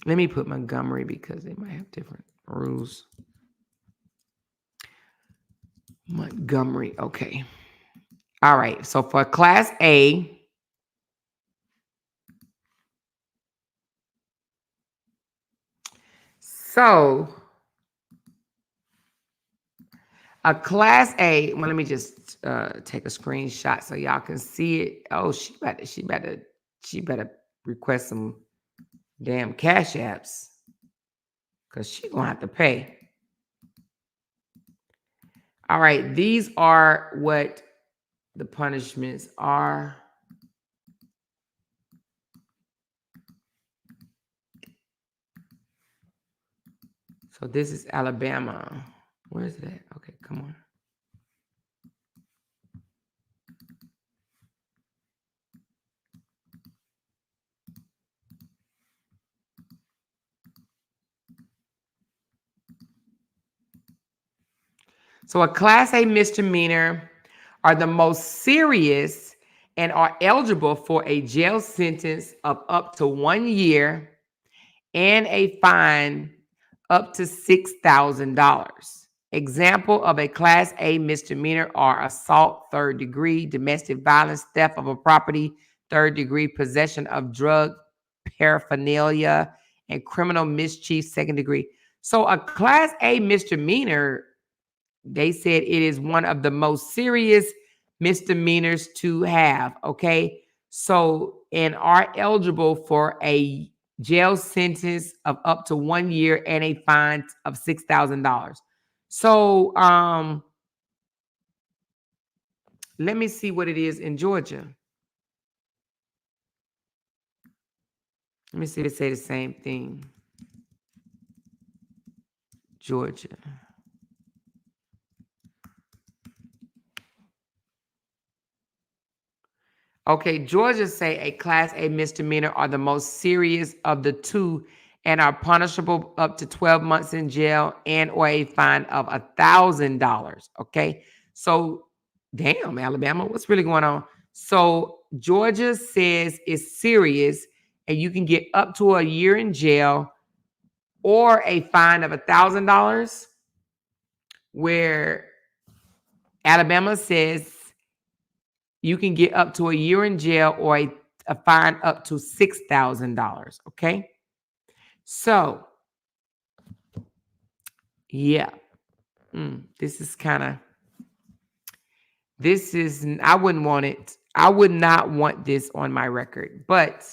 Let me put Montgomery because they might have different rules. Montgomery. Okay. All right. So for Class A, so a Class A. Well, let me just take a screenshot so y'all can see it. Oh, she better request some damn cash apps because she gonna have to pay. All right, these are what the punishments are. So this is Alabama. Where is it at? Okay, come on. So a Class A misdemeanor are the most serious and are eligible for a jail sentence of up to 1 year and a fine up to $6,000. Example of a Class A misdemeanor are assault, third degree, domestic violence, theft of a property, third degree, possession of drug paraphernalia, and criminal mischief, second degree. So a Class A misdemeanor, they said it is one of the most serious misdemeanors to have, okay? So, and are eligible for a jail sentence of up to 1 year and a fine of $6,000. So, let me see what it is in Georgia. Let me see if it say the same thing. Georgia. Okay, Georgia say a Class A misdemeanor are the most serious of the two and are punishable up to 12 months in jail and or a fine of $1,000. Okay, so damn, Alabama, what's really going on? So Georgia says it's serious and you can get up to a year in jail or a fine of $1,000, where Alabama says you can get up to a year in jail or a fine up to $6,000. Okay. So, yeah. This is I wouldn't want it. I would not want this on my record, but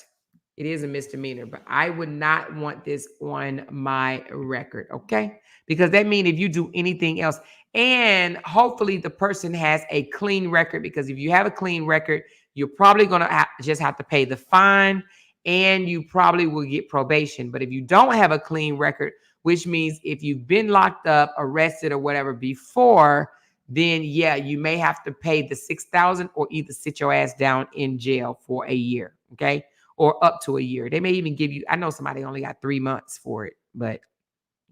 it is a misdemeanor, but I would not want this on my record. Okay. Because that means if you do anything else, and hopefully the person has a clean record, because if you have a clean record, you're probably going to just have to pay the fine and you probably will get probation. But if you don't have a clean record, which means if you've been locked up, arrested, or whatever before, then yeah, you may have to pay the $6,000 or either sit your ass down in jail for a year, okay, or up to a year. They may even give you. I know somebody only got 3 months for it, but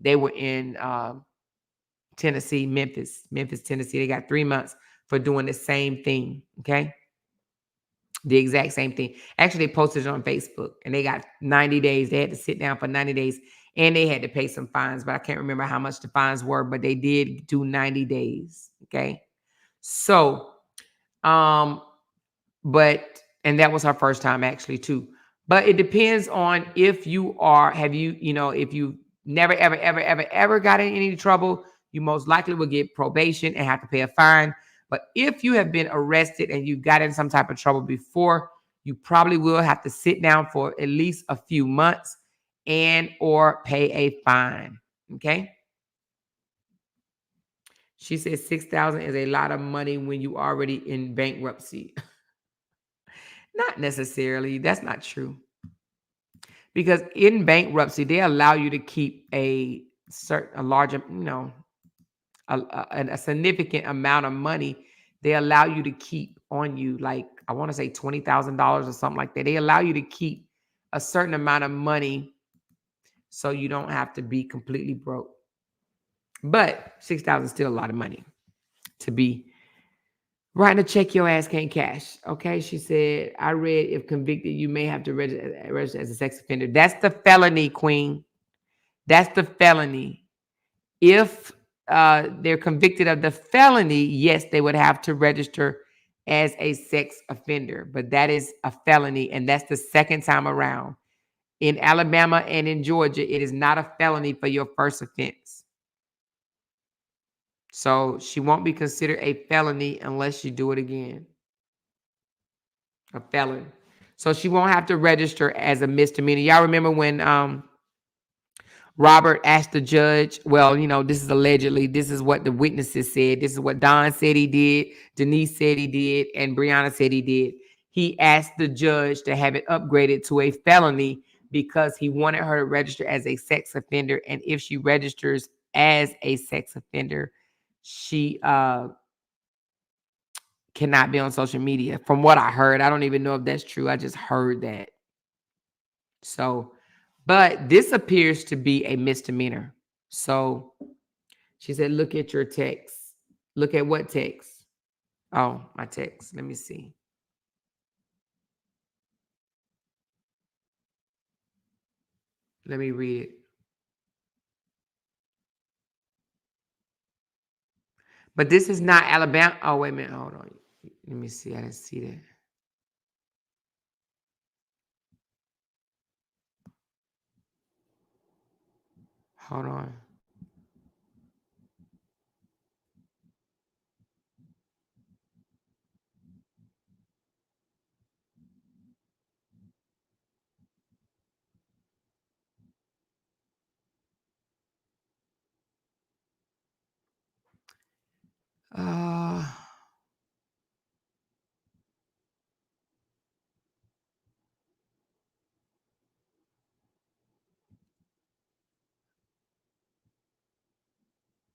they were in Tennessee, Memphis, Tennessee. They got 3 months for doing the same thing, okay. The exact same thing. Actually, they posted it on Facebook and they got 90 days. They had to sit down for 90 days and they had to pay some fines, but I can't remember how much the fines were, but they did do 90 days. Okay. So, and that was her first time actually too. But it depends on if you if you never, ever got in any trouble, you most likely will get probation and have to pay a fine. But if you have been arrested and you got in some type of trouble before, you probably will have to sit down for at least a few months and or pay a fine. Okay. She says 6,000 is a lot of money when you already in bankruptcy. Not necessarily. That's not true. Because in bankruptcy, they allow you to keep a larger, a significant amount of money. They allow you to keep on you, like I want to say $20,000 or something like that. They allow you to keep a certain amount of money so you don't have to be completely broke. But 6,000 is still a lot of money to be Writing a check your ass can't cash. Okay, she said, I read if convicted, you may have to register as a sex offender. That's the felony, Queen. That's the felony. If they're convicted of the felony, yes, they would have to register as a sex offender. But that is a felony, and that's the second time around. In Alabama and in Georgia, it is not a felony for your first offense. So she won't be considered a felony unless you do it again. A felon. So she won't have to register as a misdemeanor. Y'all remember when Robert asked the judge, well, this is allegedly, this is what the witnesses said. This is what Don said he did, Denise said he did, and Brianna said he did. He asked the judge to have it upgraded to a felony because he wanted her to register as a sex offender. And if she registers as a sex offender, she cannot be on social media. From what I heard, I don't even know if that's true. I just heard that. So, but this appears to be a misdemeanor. So she said, look at your text. Look at what text? Oh, my text. Let me see. Let me read it. But this is not Alabama. Oh, wait a minute. Hold on. Let me see. I didn't see that. Hold on.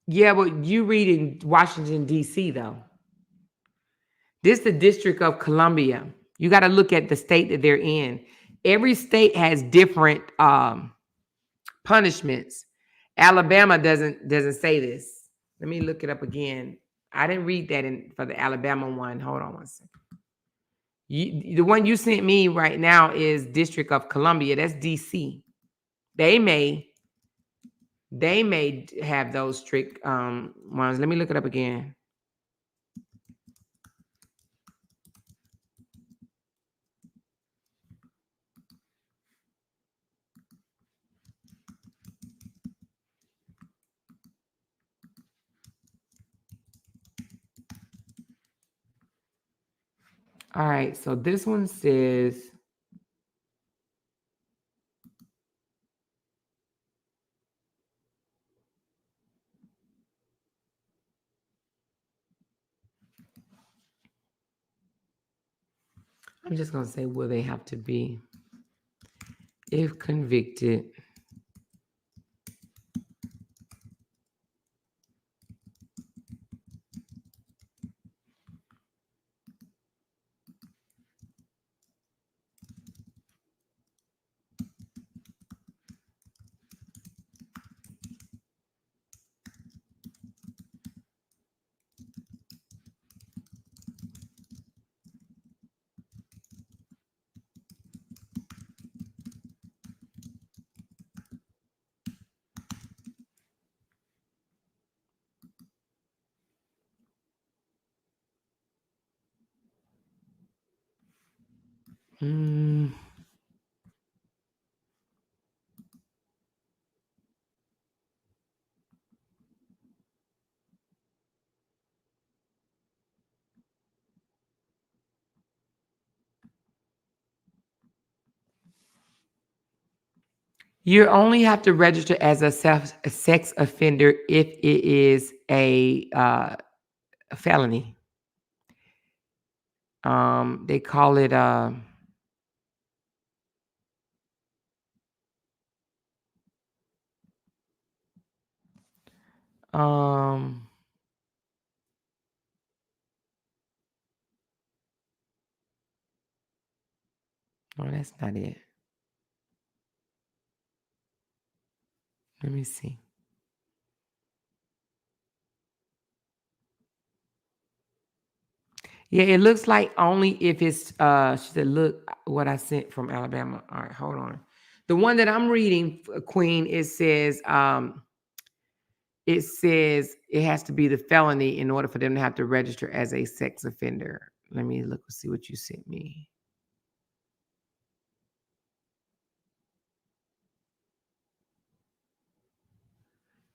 Yeah, but you read in Washington, D.C., though. This is the District of Columbia. You got to look at the state that they're in. Every state has different punishments. Alabama doesn't say this. Let me look it up again. I didn't read that for the Alabama one. Hold on one second. The one you sent me right now is District of Columbia. That's DC. They may have those strict ones. Let me look it up again. All right, so this one says I'm just going to say, will they have to be, if convicted, you only have to register as a sex offender if it is a felony. They call it no, that's not it. Let me see. Yeah, it looks like only if it's she said, look what I sent from Alabama. All right, hold on. The one that I'm reading, Queen, it says it has to be the felony in order for them to have to register as a sex offender. Let me look and see what you sent me.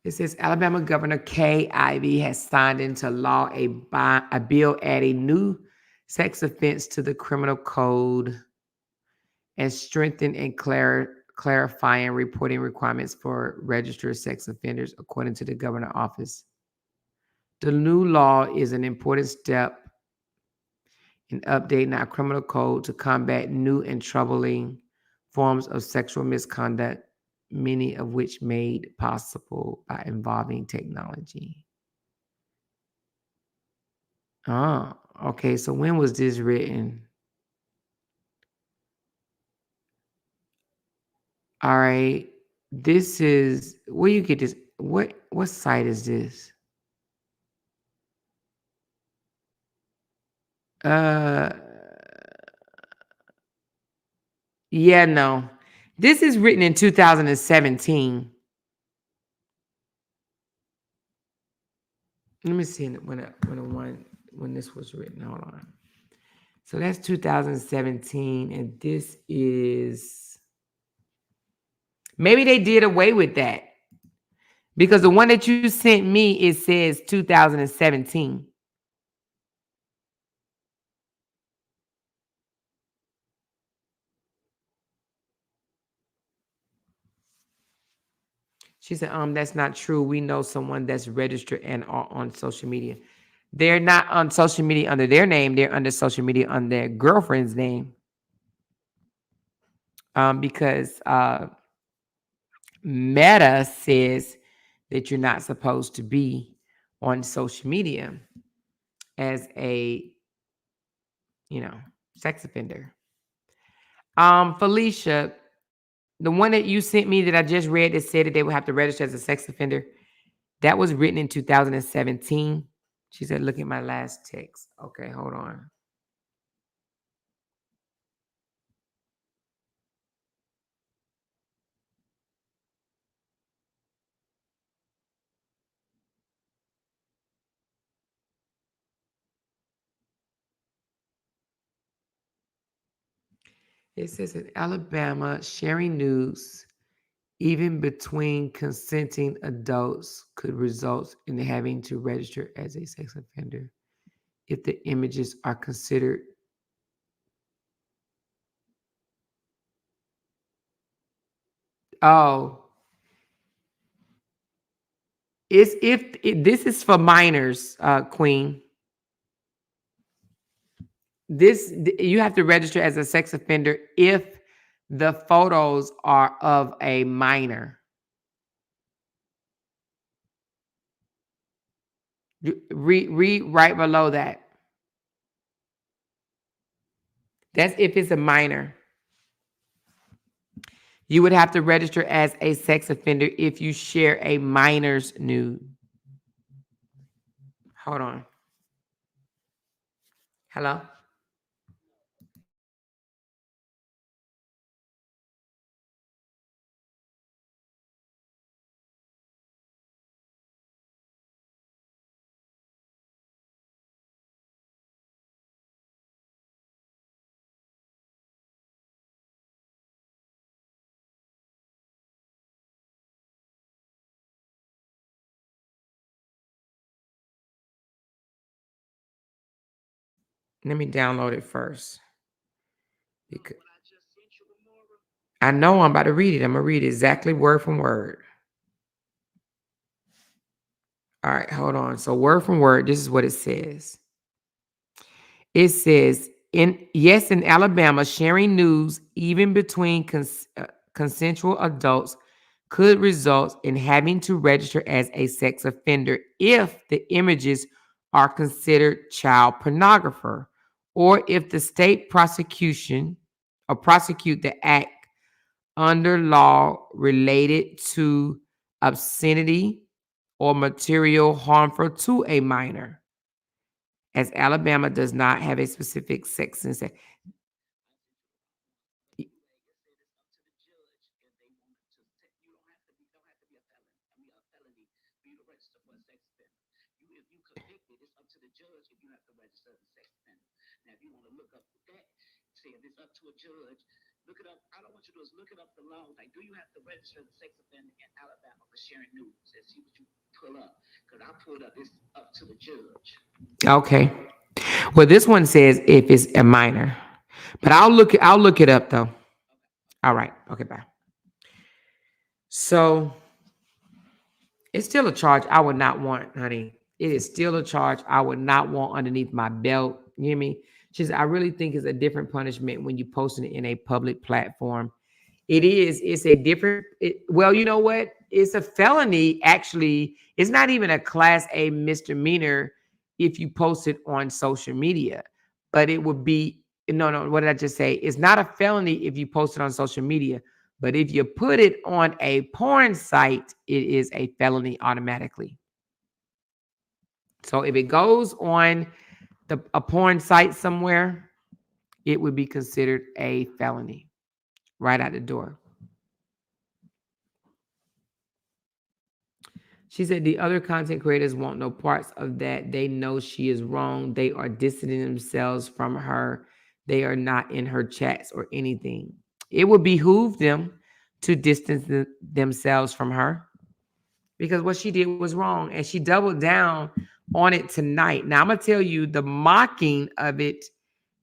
It says Alabama Governor Kay Ivey has signed into law a bill adding new sex offense to the criminal code and strengthen and clarifying reporting requirements for registered sex offenders, according to the governor's office. The new law is an important step in updating our criminal code to combat new and troubling forms of sexual misconduct, many of which made possible by involving technology. Oh, okay. So when was this written? All right. This is where you get this. What site is this? Uh yeah, no. This is written in 2017. Let me see when this was written. Hold on. So that's 2017, and this is maybe they did away with that because the one that you sent me it says 2017. She said, that's not true. We know someone that's registered and are on social media. They're not on social media under their name. They're under social media under their girlfriend's name. Because Meta says that you're not supposed to be on social media as a, sex offender. Felicia, the one that you sent me that I just read that said that they would have to register as a sex offender, that was written in 2017. She said, look at my last text. Okay, hold on. It says in Alabama, sharing news, even between consenting adults, could result in having to register as a sex offender if the images are considered. Oh, this is for minors, Queen. You have to register as a sex offender if the photos are of a minor. Read right below that. That's if it's a minor. You would have to register as a sex offender if you share a minor's nude. Hold on. Hello? Let me download it first. Because I know I'm about to read it. I'm going to read it exactly word from word. All right, hold on. So word from word, this is what it says. It says, in Alabama, sharing news even between consensual adults could result in having to register as a sex offender if the images are considered child pornography, or if the state prosecute the act under law related to obscenity or material harmful to a minor. as Alabama does not have a specific sex and sex. Okay. Well, this one says if it's a minor, but I'll look it up though. All right. Okay. Bye. So it's still a charge I would not want, honey. It is still a charge I would not want underneath my belt. You hear me? She says, I really think it's a different punishment when you posting it in a public platform. It is. It's a different. Well, you know what? It's a felony. Actually, it's not even a class A misdemeanor if you post it on social media. But it would be no, no. What did I just say? It's not a felony if you post it on social media. But if you put it on a porn site, it is a felony automatically. So if it goes on a porn site somewhere, it would be considered a felony right out the door. She said the other content creators want no parts of that. They know she is wrong. They are distancing themselves from her. They are not in her chats or anything. It would behoove them to distance themselves from her because what she did was wrong. And she doubled down on it tonight. Now, I'm going to tell you, the mocking of it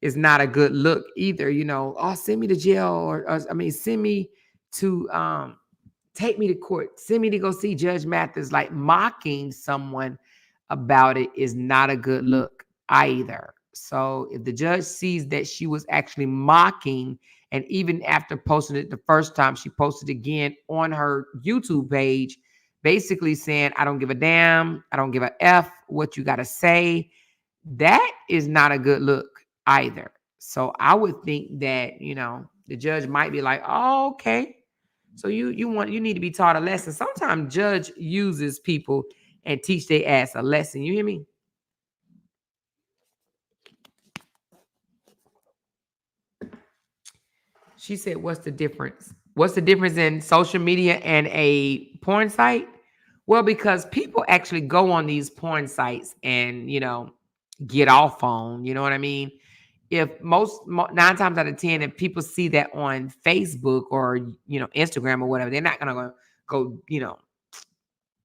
is not a good look either. You know, oh, send me to jail or send me to take me to court, send me to go see Judge Mathis. Like mocking someone about it is not a good look either. So if the judge sees that she was actually mocking, and even after posting it the first time, she posted again on her YouTube page, basically saying, I don't give a damn, I don't give a F what you got to say. That is not a good look either. So I would think that, you know, the judge might be like, oh, okay. So you need to be taught a lesson. Sometimes judge uses people and teach their ass a lesson. You hear me? She said, what's the difference? What's the difference in social media and a porn site? Well, because people actually go on these porn sites and, you know, get off on, you know what I mean? If 9 times out of 10, if people see that on Facebook or, you know, Instagram or whatever, they're not going to go, you know,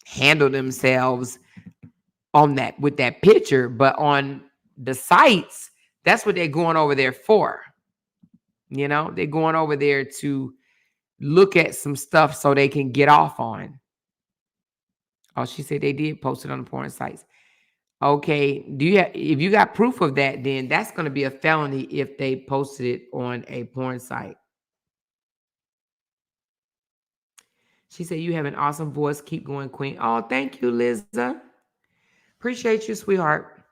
handle themselves on that with that picture. But on the sites, that's what they're going over there for. You know, they're going over there to look at some stuff so they can get off on. Oh, she said they did post it on the porn sites. Okay, if you got proof of that, then that's going to be a felony if they posted it on a porn site. She said, you have an awesome voice. Keep going, Queen. Oh, thank you, Liza. Appreciate you, sweetheart.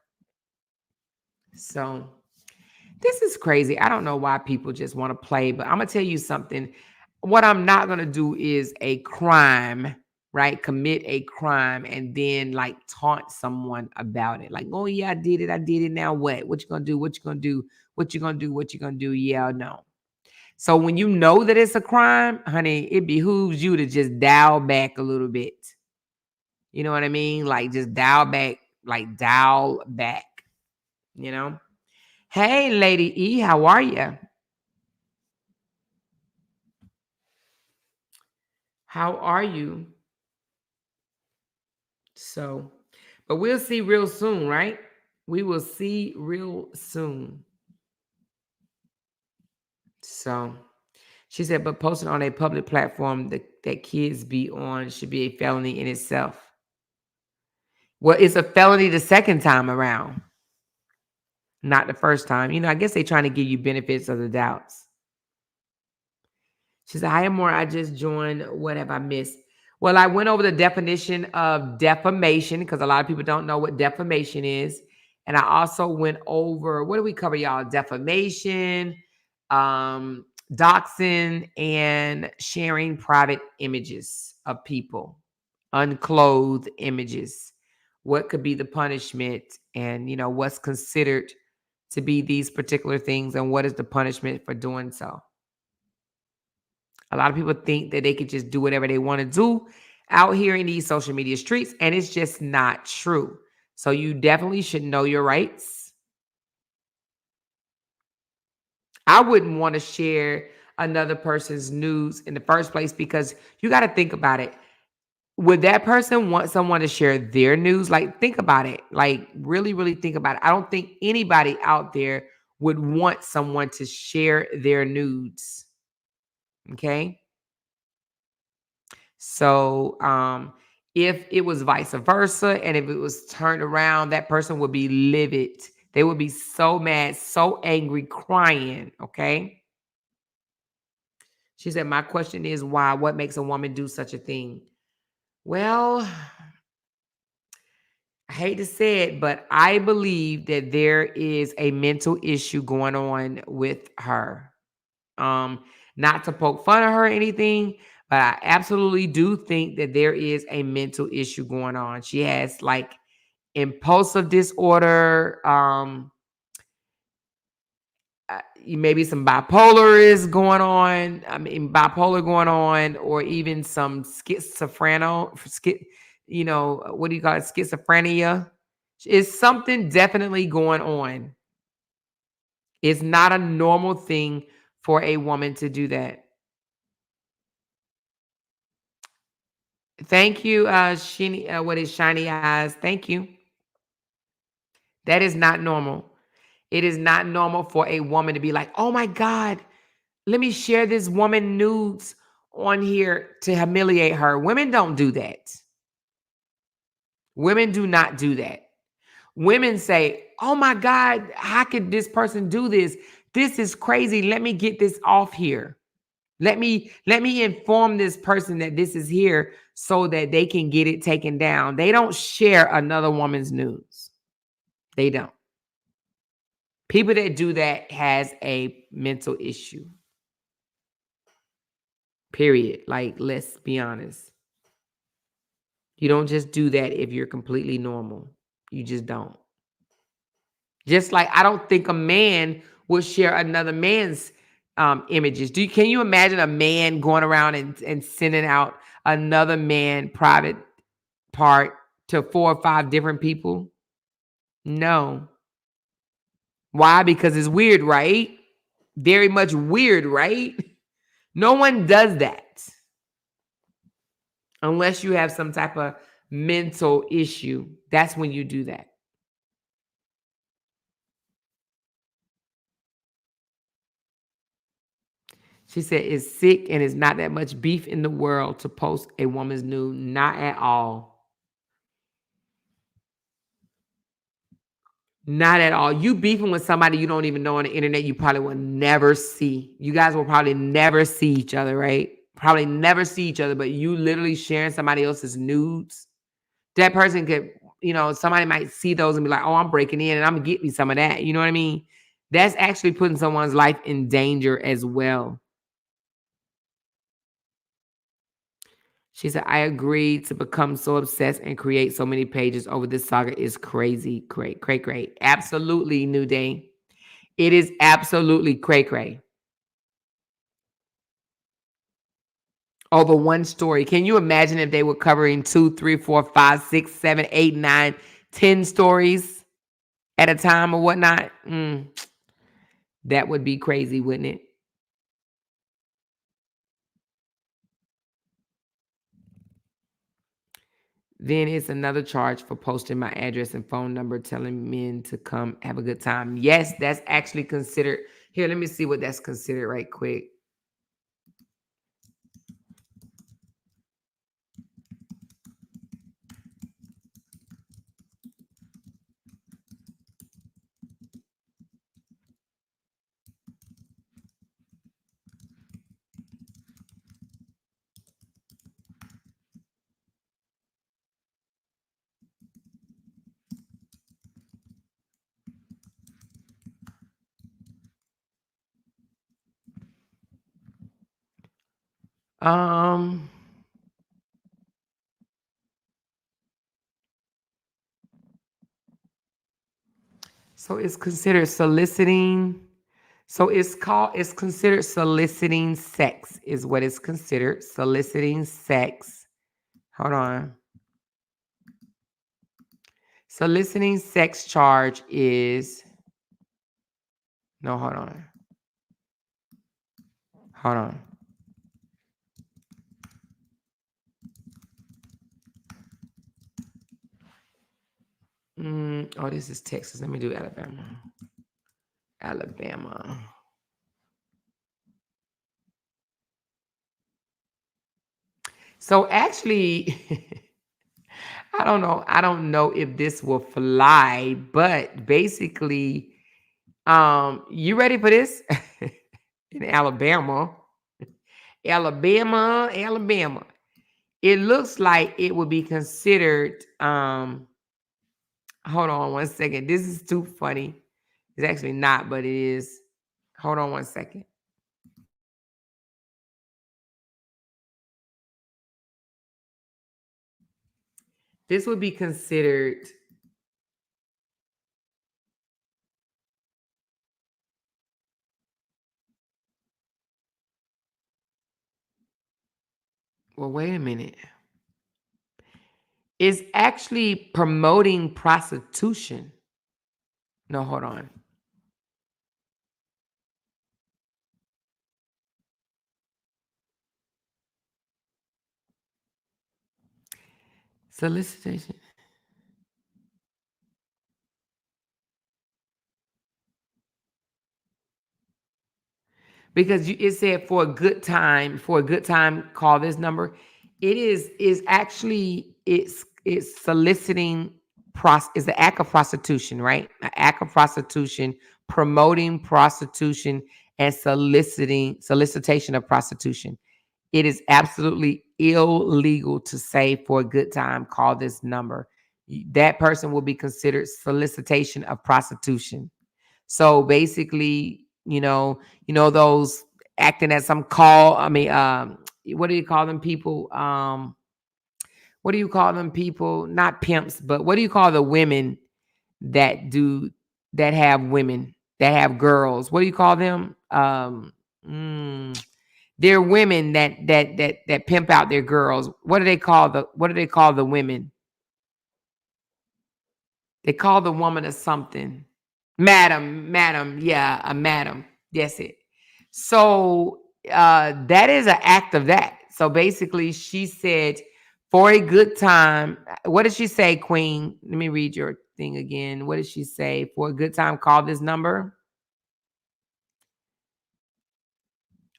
So this is crazy. I don't know why people just want to play, but I'm going to tell you something. What I'm not going to do is a crime, right? Commit a crime and then like taunt someone about it. Like, oh yeah, I did it. I did it. Now what? What you going to do? What you going to do? What you going to do? What you going to do? Yeah, no. So when you know that it's a crime, honey, it behooves you to just dial back a little bit. You know what I mean? Like just dial back, you know? Hey, Lady E, how are you? How are you? So, but we'll see real soon, right? We will see real soon. So, she said, but posting on a public platform that kids be on should be a felony in itself. Well, it's a felony the second time around, not the first time. You know, I guess they're trying to give you benefits of the doubts. She said, hi, Amore, I just joined. What have I missed? Well, I went over the definition of defamation because a lot of people don't know what defamation is. And I also went over, what do we cover, y'all? Defamation, doxing, and sharing private images of people, unclothed images. What could be the punishment and what's considered to be these particular things and what is the punishment for doing so. A lot of people think that they could just do whatever they want to do out here in these social media streets, and it's just not true. So you definitely should know your rights. I wouldn't want to share another person's news in the first place, because you got to think about it. Would that person want someone to share their news? Like, think about it. Like, really, really think about it. I don't think anybody out there would want someone to share their nudes. Okay. So, if it was vice versa, and if it was turned around, that person would be livid. They would be so mad, so angry, crying. Okay. She said, my question is why? What makes a woman do such a thing? Well, I hate to say it, but I believe that there is a mental issue going on with her. Not to poke fun at her or anything, but I absolutely do think that there is a mental issue going on. She has like impulsive disorder. Maybe some bipolar is going on. I mean, bipolar going on, or even some schizophrenia. What do you call it? Schizophrenia. It's something definitely going on. It's not a normal thing for a woman to do that. Thank you, Shiny. What is Shiny Eyes? Thank you. That is not normal. It is not normal for a woman to be like, oh my God, let me share this woman nudes on here to humiliate her. Women don't do that. Women do not do that. Women say, oh my God, how could this person do this? This is crazy. Let me get this off here. Let me inform this person that this is here so that they can get it taken down. They don't share another woman's news. They don't. People that do that has a mental issue. Period. Like, let's be honest. You don't just do that if you're completely normal. You just don't. Just like I don't think a man would share another man's images. Can you imagine a man going around and sending out another man private part to 4 or 5 different people? No. Why? Because it's weird, right? Very much weird, right? No one does that unless you have some type of mental issue. That's when you do that. She said it's sick and it's not that much beef in the world to post a woman's nude. Not at all. Not at all. You beefing with somebody you don't even know on the internet, you probably will never see. You guys will probably never see each other, right? Probably never see each other, but you literally sharing somebody else's nudes. That person could, somebody might see those and be like, oh, I'm breaking in and I'm going to get me some of that. You know what I mean? That's actually putting someone's life in danger as well. She said, I agree. To become so obsessed and create so many pages over this saga is crazy. Great. Absolutely, New Day. It is absolutely cray. Over one story. Can you imagine if they were covering 2, 3, 4, 5, 6, 7, 8, 9, 10 stories at a time or whatnot? That would be crazy, wouldn't it? Then it's another charge for posting my address and phone number, telling men to come have a good time. Yes, that's actually considered. Here, let me see what that's considered right quick. Um, So it's considered soliciting. So it's considered soliciting sex, is what it's considered. Soliciting sex. Hold on. Soliciting sex charge is, no, hold on. Hold on. Oh, this is Texas. Let me do Alabama. Alabama. So actually, I don't know. I don't know if this will fly, but basically, you ready for this? In Alabama, Alabama. It looks like it would be considered. Hold on one second. This is too funny. It's actually not, but it is. Hold on one second. This would be considered. Well, wait a minute. It's actually promoting prostitution. No, hold on. Solicitation. Because it said for a good time, call this number. It is actually it's soliciting is the act of prostitution, right? An act of prostitution, promoting prostitution and solicitation of prostitution. It is absolutely illegal to say for a good time, call this number. That person will be considered solicitation of prostitution. So basically, those acting as some call. I mean, what do you call them people? What do you call them people? Not pimps, but what do you call the women that have women that have girls? What do you call them? They're women that pimp out their girls. What do they call the women? They call the woman a something. Madam, yeah, a madam. That's it. So that is an act of that. So basically, she said, for a good time. What did she say, Queen? Let me read your thing again. What did she say? For a good time, call this number.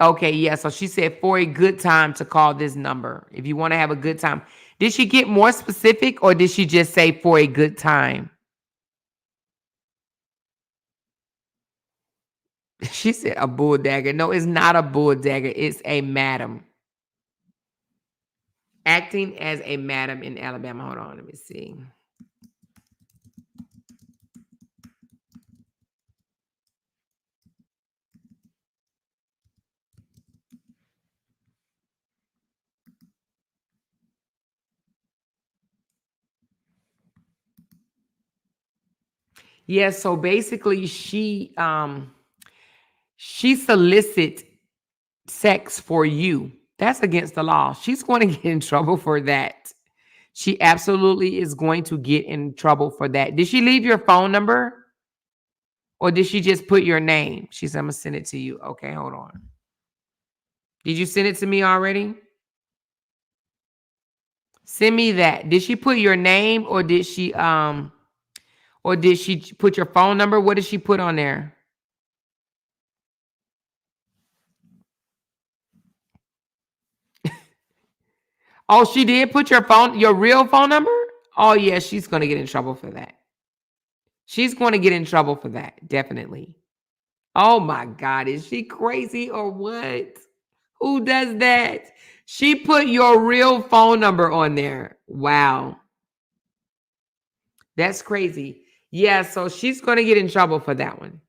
Okay, yeah. So she said, for a good time to call this number. If you want to have a good time. Did she get more specific or did she just say for a good time? She said a bull dagger. No, it's not a bull dagger. It's a madam. Acting as a madam in Alabama. Hold on, let me see. Yeah, so basically she solicits sex for you. That's against the law. She's going to get in trouble for that. She absolutely is going to get in trouble for that. Did she leave your phone number? Or did she just put your name? She said, I'm going to send it to you. Okay, hold on. Did you send it to me already? Send me that. Did she put your name or did she put your phone number? What did she put on there? Oh, she did put your real phone number? Oh, yeah, she's going to get in trouble for that. She's going to get in trouble for that, definitely. Oh, my God. Is she crazy or what? Who does that? She put your real phone number on there. Wow. That's crazy. Yeah, so she's going to get in trouble for that one.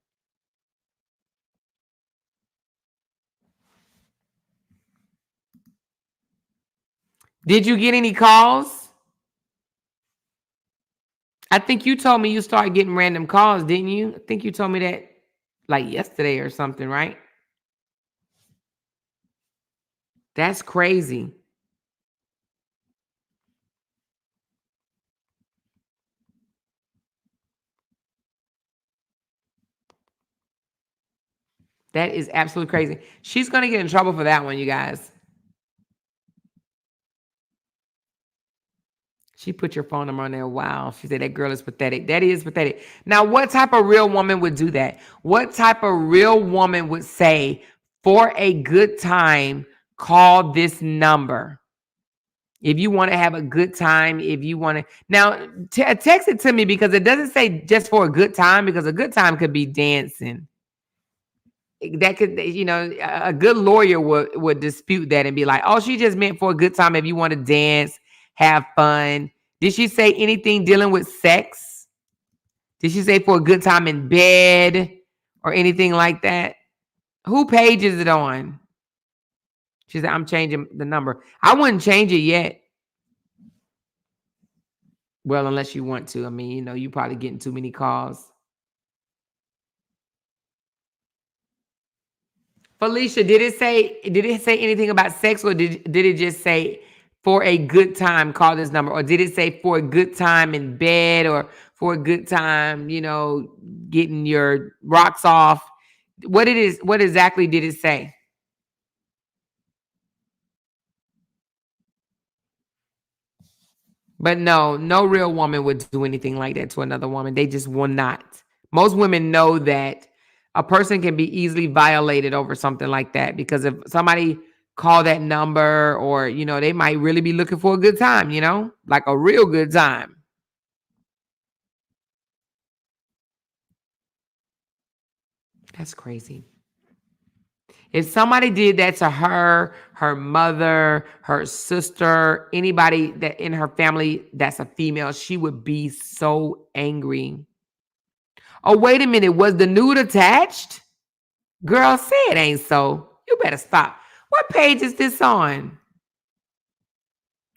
Did you get any calls? I think you told me you started getting random calls, didn't you? I think you told me that like yesterday or something, right? That's crazy. That is absolutely crazy. She's going to get in trouble for that one, you guys. She put your phone number on there. Wow. She said that girl is pathetic. That is pathetic. Now, what type of real woman would do that? What type of real woman would say, for a good time, call this number? If you want to have a good time, if you want to. Now, text it to me because it doesn't say just for a good time, because a good time could be dancing. That could, a good lawyer would dispute that and be like, oh, she just meant for a good time if you want to dance, have fun. Did she say anything dealing with sex? Did she say for a good time in bed or anything like that? Who page is it on? She said, I'm changing the number. I wouldn't change it yet. Well, unless you want to. I mean, you probably getting too many calls. Felicia, did it say anything about sex, or did it just say for a good time, call this number? Or did it say for a good time in bed, or for a good time, getting your rocks off? What exactly did it say? But no real woman would do anything like that to another woman. They just will not. Most women know that a person can be easily violated over something like that, because if somebody call that number, or they might really be looking for a good time, like a real good time. That's crazy. If somebody did that to her mother, her sister, anybody that in her family that's a female, she would be so angry. Oh, wait a minute. Was the nude attached? Girl, say it ain't so. You better stop. What page is this on?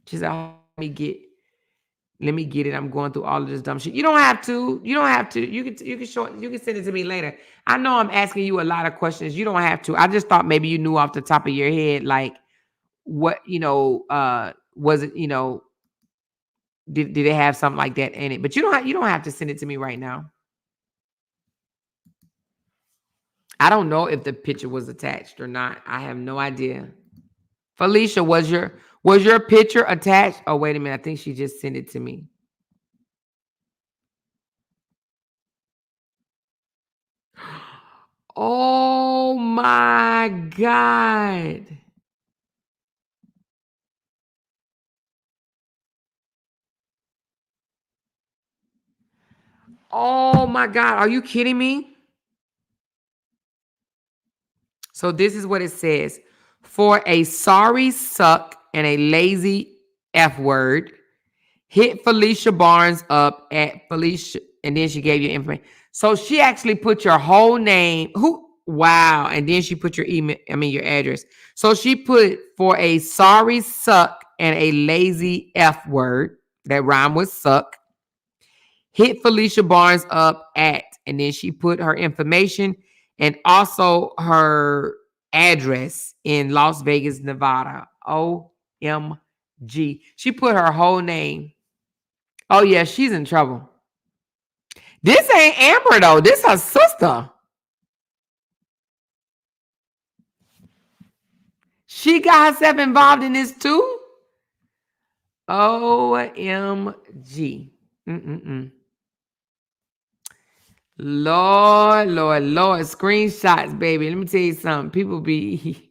She said, oh, let me get it. I'm going through all of this dumb shit. You don't have to. You can send it to me later. I know I'm asking you a lot of questions. You don't have to. I just thought maybe you knew off the top of your head, like what, was it, did it have something like that in it? But you don't have to send it to me right now. I don't know if the picture was attached or not. I have no idea. Felicia, was your picture attached? Oh, wait a minute. I think she just sent it to me. Oh my God. Oh my God. Are you kidding me? So this is what it says. For a sorry suck and a lazy F word, hit Felicia Barnes up at Felicia, and then she gave you information. So she actually put your whole name. Wow. And then she put your email, your address. So she put, for a sorry suck and a lazy F word that rhyme with suck, hit Felicia Barnes up at, and then she put her information and also her address in Las Vegas, Nevada. OMG. She put her whole name. Oh, yeah, she's in trouble. This ain't Amber, though. This her sister. She got herself involved in this, too? OMG. Lord. Screenshots, baby. Let me tell you something. People be...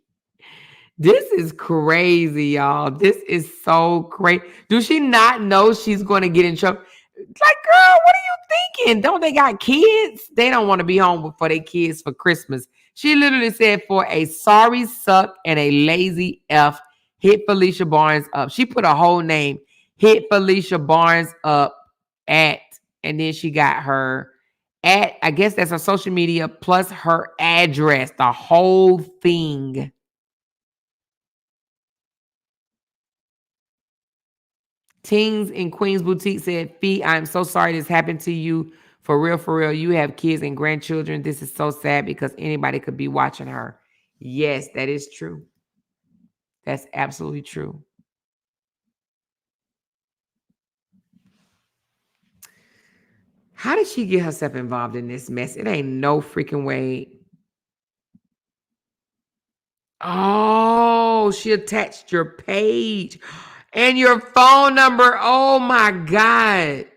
This is crazy, y'all. This is so crazy. Do she not know she's going to get in trouble? Like, girl, what are you thinking? Don't they got kids? They don't want to be home for their kids for Christmas. She literally said, for a sorry suck and a lazy F, hit Felicia Barnes up. She put a whole name, hit Felicia Barnes up at, and then she got her at, I guess that's her social media plus her address, the whole thing. Teens in Queens Boutique said, Fee, I'm so sorry this happened to you. For real, for real. You have kids and grandchildren. This is so sad because anybody could be watching her. Yes, that is true. That's absolutely true. How did she get herself involved in this mess? It ain't no freaking way. Oh, she attached your page and your phone number. Oh my God.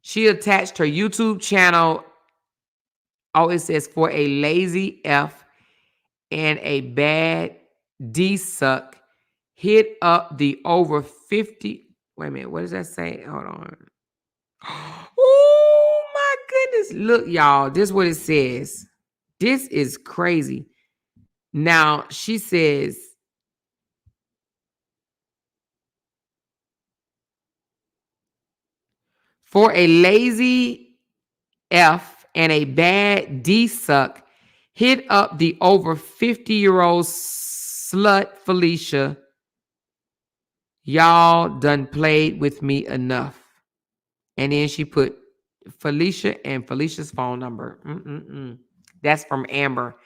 She attached her YouTube channel. Oh, it says for a lazy F and a bad D suck. Hit up the over 50. Wait a minute. What does that say? Hold on. Oh my goodness. Look, y'all. This is what it says. This is crazy. Now, she says, for a lazy F and a bad D suck, hit up the over 50-year-old slut Felicia. Y'all done played with me enough. And then she put Felicia and Felicia's phone number. That's from Amber.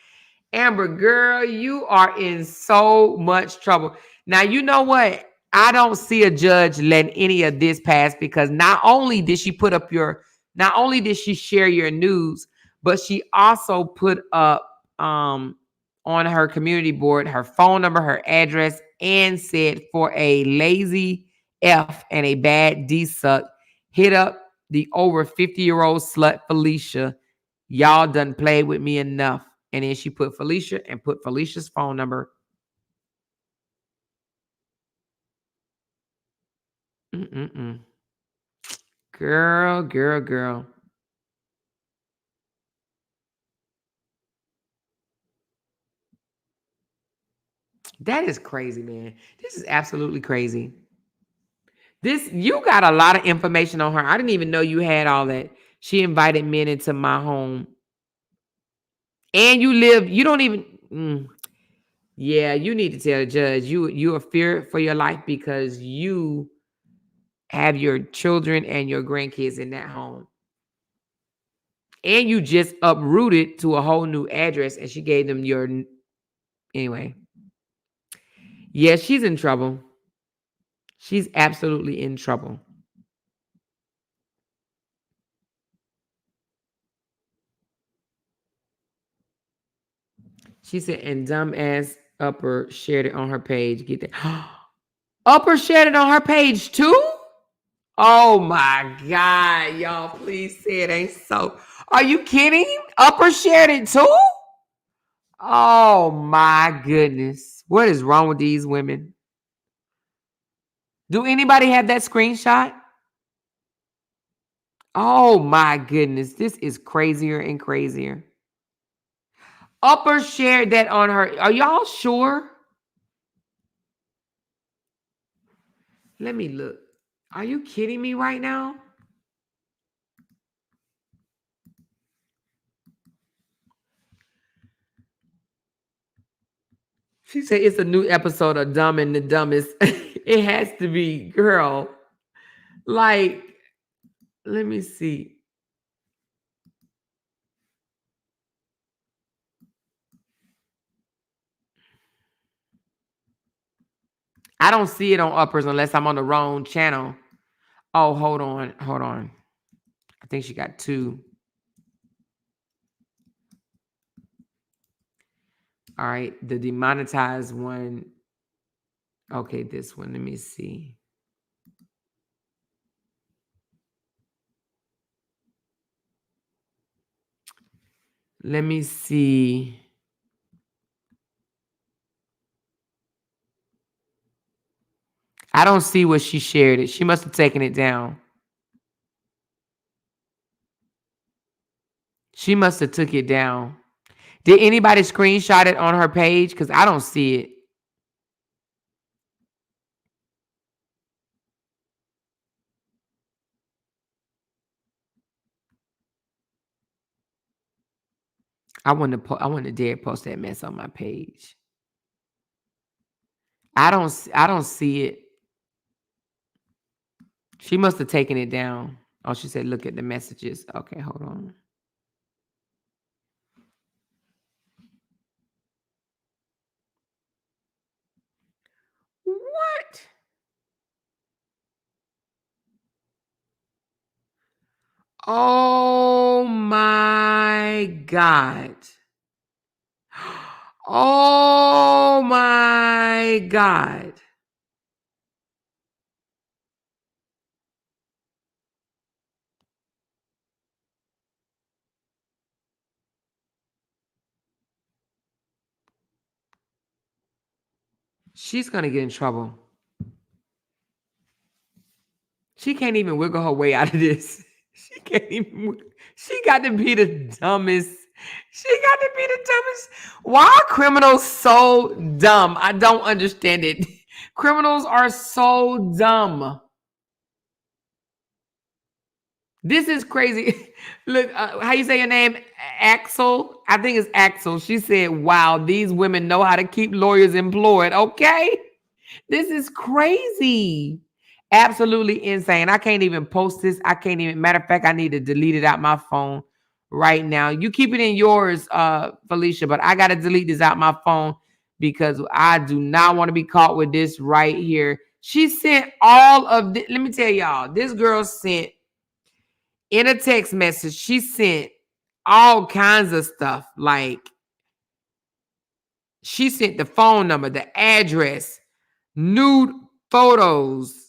Amber, girl, you are in so much trouble. Now, you know what? I don't see a judge letting any of this pass because not only did she share your news, but she also put up on her community board her phone number, her address, and said for a lazy F and a bad D suck, hit up the over 50-year-old slut Felicia. Y'all done played with me enough. And then she put Felicia and put Felicia's phone number. Girl. That is crazy, man. This is absolutely crazy. You got a lot of information on her. I didn't even know you had all that. She invited men into my home. And you don't even... Yeah, you need to tell the judge you are feared for your life because you have your children and your grandkids in that home. And you just uprooted to a whole new address and she gave them your... Anyway. Yeah, she's in trouble. She's absolutely in trouble. She said, and dumbass Upper shared it on her page. Get that. Upper shared it on her page too? Oh my God, y'all. Please say it ain't so. Are you kidding? Upper shared it too? Oh my goodness. What is wrong with these women? Do anybody have that screenshot? Oh my goodness. This is crazier and crazier. Upper shared that on her. Are y'all sure? Let me look. Are you kidding me right now? She said it's a new episode of Dumb and the Dumbest. It has to be, girl. Like, let me see. I don't see it on Uppers unless I'm on the wrong channel. Oh, hold on. I think she got two. All right, the demonetized one. Okay, this one. Let me see. Let me see. I don't see where she shared it. She must have taken it down. She must have took it down. Did anybody screenshot it on her page? Because I don't see it. I wouldn't dare post that mess on my page. I don't see it. She must have taken it down. Oh, she said, look at the messages. Okay, hold on. What? Oh my God. Oh my God. She's going to get in trouble. She can't even wiggle her way out of this. She can't even. She got to be the dumbest. She got to be the dumbest. Why are criminals so dumb? I don't understand it. Criminals are so dumb. This is crazy. Look, how you say your name? Axel? I think it's Axel. She said, wow, these women know how to keep lawyers employed. Okay. This is crazy. Absolutely insane. I can't even post this. I can't even. Matter of fact, I need to delete it out my phone right now. You keep it in yours, Felicia, but I got to delete this out my phone because I do not want to be caught with this right here. She sent all of this. Let me tell y'all, this girl sent in a text message, she sent all kinds of stuff. Like, she sent the phone number, the address, nude photos,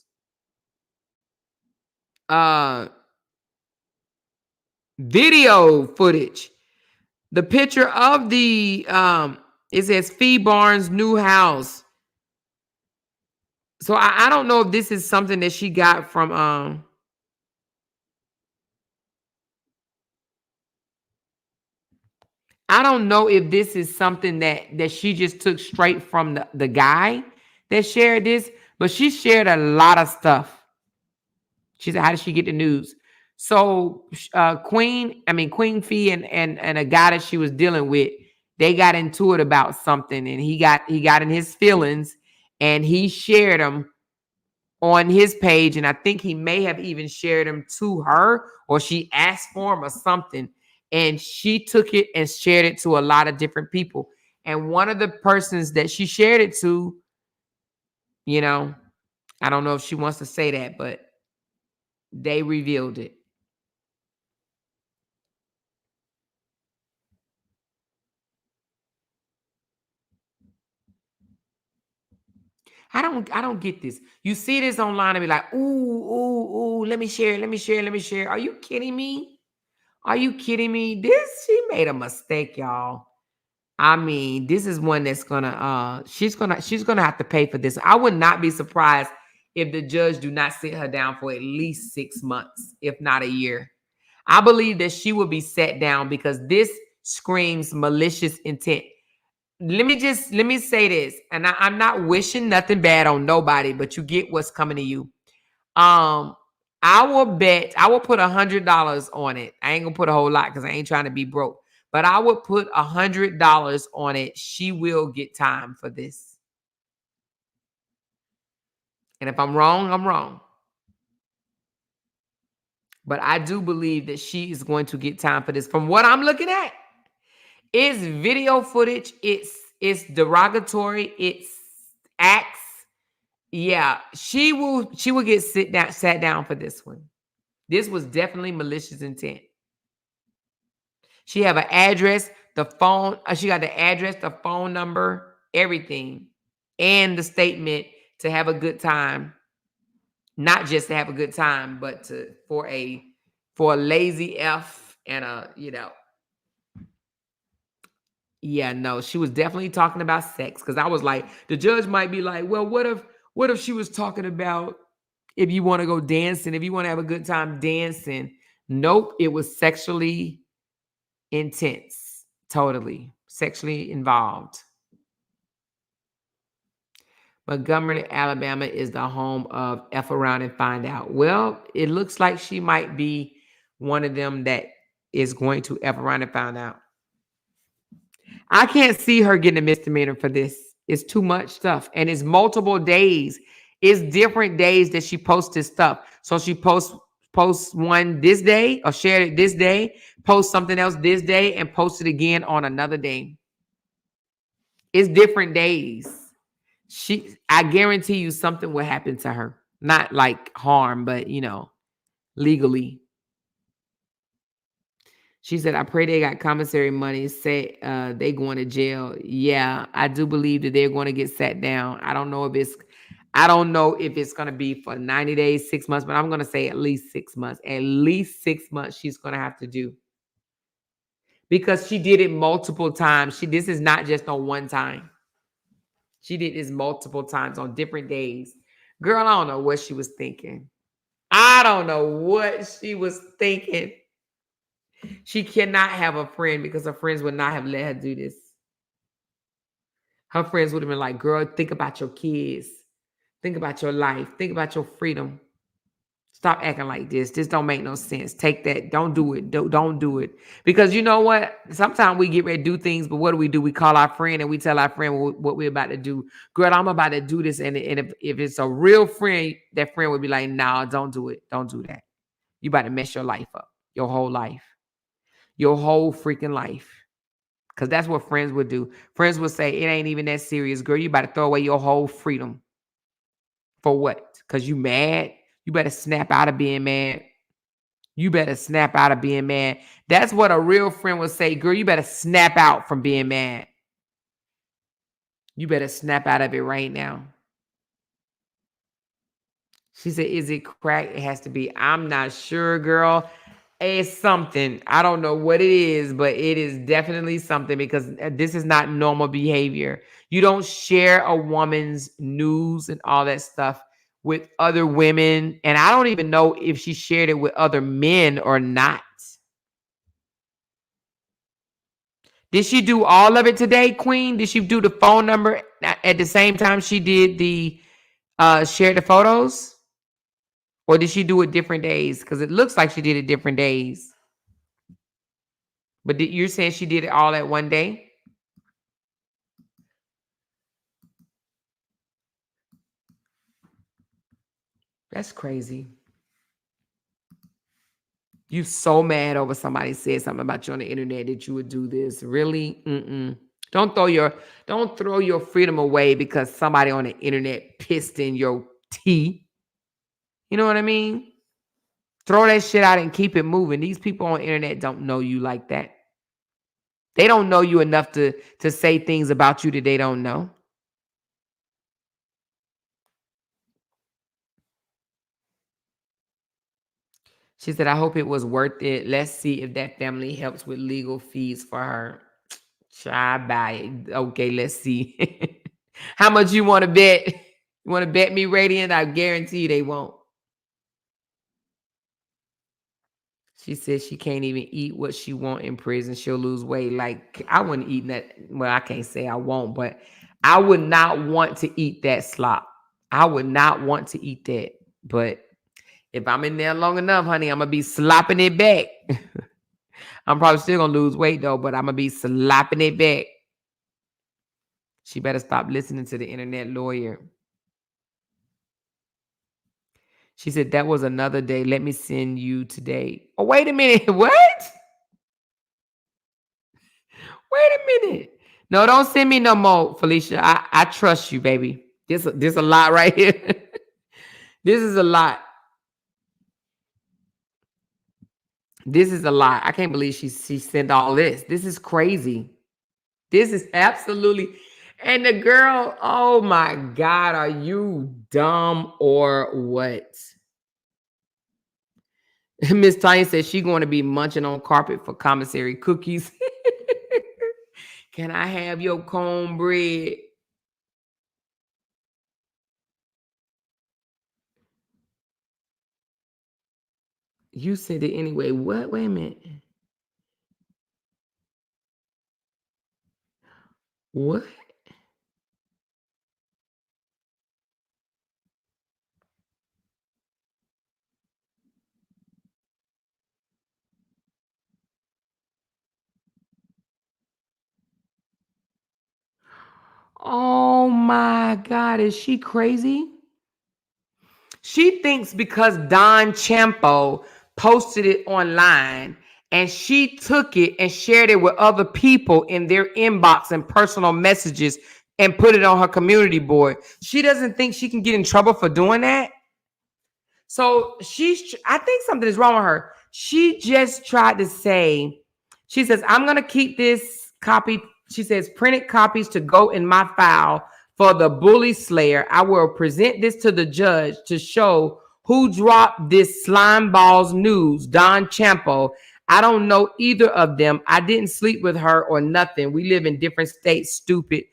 video footage, the picture of the it says Fee Barnes' new house. So I don't know if this is something that she got from I don't know if this is something that she just took straight from the guy that shared this, but she shared a lot of stuff. She said, how did she get the news? So Queen Fee and a guy that she was dealing with, they got into it about something, and he got in his feelings, and he shared them on his page, and I think he may have even shared them to her, or she asked for them or something, and she took it and shared it to a lot of different people. And one of the persons that she shared it to, you know, I don't know if she wants to say that, but they revealed it. I don't get this. You see this online and be like, ooh, let me share, let me share, let me share. Are you kidding me? Are you kidding me? She made a mistake, y'all. I mean, this is one that's gonna she's gonna have to pay for this. I would not be surprised if the judge do not sit her down for at least 6 months, if not a year. I believe that she will be set down because this screams malicious intent. Let me say this, and I'm not wishing nothing bad on nobody, but you get what's coming to you. I will put $100 on it. I ain't gonna put a whole lot because I ain't trying to be broke, but I would put $100 on it. She will get time for this. And if I'm wrong, I'm wrong. But I do believe that she is going to get time for this. From what I'm looking at, it's video footage, it's derogatory, it's acts. Yeah, she will get sat down for this one. This was definitely malicious intent. She have an address, the phone. She got the address, the phone number, everything, and the statement to have a good time. Not just to have a good time, but for a lazy F and a Yeah, no, she was definitely talking about sex because I was like, the judge might be like, well, what if she was talking about if you want to go dancing, if you want to have a good time dancing? Nope, it was sexually intense, totally sexually involved. Montgomery, Alabama is the home of F Around and Find Out. Well, it looks like she might be one of them that is going to F Around and Find Out. I can't see her getting a misdemeanor for this. It's too much stuff. And it's multiple days. It's different days that she posts this stuff. So she posts one this day or shared it this day, post something else this day, and post it again on another day. It's different days. I guarantee you something will happen to her. Not like harm, but legally. She said, I pray they got commissary money. Say they going to jail. Yeah, I do believe that they're going to get sat down. I don't know if it's going to be for 90 days, 6 months, but I'm going to say at least 6 months. At least 6 months she's going to have to do. Because she did it multiple times. This is not just on one time. She did this multiple times on different days. Girl, I don't know what she was thinking. I don't know what she was thinking. She cannot have a friend because her friends would not have let her do this. Her friends would have been like, girl, think about your kids. Think about your life. Think about your freedom. Stop acting like this. This don't make no sense. Take that. Don't do it. Don't do it. Because you know what? Sometimes we get ready to do things, but what do? We call our friend and we tell our friend what we're about to do. Girl, I'm about to do this. And if it's a real friend, that friend would be like, nah, don't do it. Don't do that. You about to mess your life up. Your whole life. Your whole freaking life. Because that's what friends would do. Friends would say, it ain't even that serious. Girl, you about to throw away your whole freedom. For what? Because you mad? You better snap out of being mad. You better snap out of being mad. That's what a real friend would say. Girl, you better snap out from being mad. You better snap out of it right now. She said, is it crack? It has to be. I'm not sure, girl. It's something. I don't know what it is, but it is definitely something because this is not normal behavior. You don't share a woman's news and all that stuff with other women. And I don't even know if she shared it with other men or not. Did she do all of it today, Queen? Did she do the phone number at the same time she did the share the photos? Or did she do it different days? Because it looks like she did it different days. But you're saying she did it all at one day? That's crazy. You so mad over somebody said something about you on the internet that you would do this. Really? Don't throw your freedom away because somebody on the internet pissed in your tea. You know what I mean? Throw that shit out and keep it moving. These people on the internet don't know you like that. They don't know you enough to say things about you that they don't know. She said, I hope it was worth it. Let's see if that family helps with legal fees for her. Try buy it. Okay, let's see. How much you want to bet? You want to bet me, Radiant? I guarantee they won't. She said she can't even eat what she want in prison. She'll lose weight. Like, I wouldn't eat that. Well, I can't say I won't, but I would not want to eat that slop. I would not want to eat that. But if I'm in there long enough, honey, I'm going to be slopping it back. I'm probably still going to lose weight, though, but I'm going to be slopping it back. She better stop listening to the internet lawyer. She said, that was another day. Let me send you today. Oh, wait a minute. What? Wait a minute. No, don't send me no more, Felicia. I trust you, baby. This a lot right here. This is a lot. This is a lot. I can't believe she sent all this. This is crazy. This is absolutely. And the girl, oh my God, are you dumb or what? Miss Tanya says she's going to be munching on carpet for commissary cookies. Can I have your cornbread? You said it anyway. What? Wait a minute. What? Oh my God, is she crazy? She thinks because Don Champo posted it online and she took it and shared it with other people in their inbox and personal messages and put it on her community board. She doesn't think she can get in trouble for doing that. So I think something is wrong with her. She just tried to say, she says, I'm going to keep this copy. She says, printed copies to go in my file for the bully slayer. I will present this to the judge to show who dropped this slime balls news, Don Champo. I don't know either of them. I didn't sleep with her or nothing. We live in different states, stupid.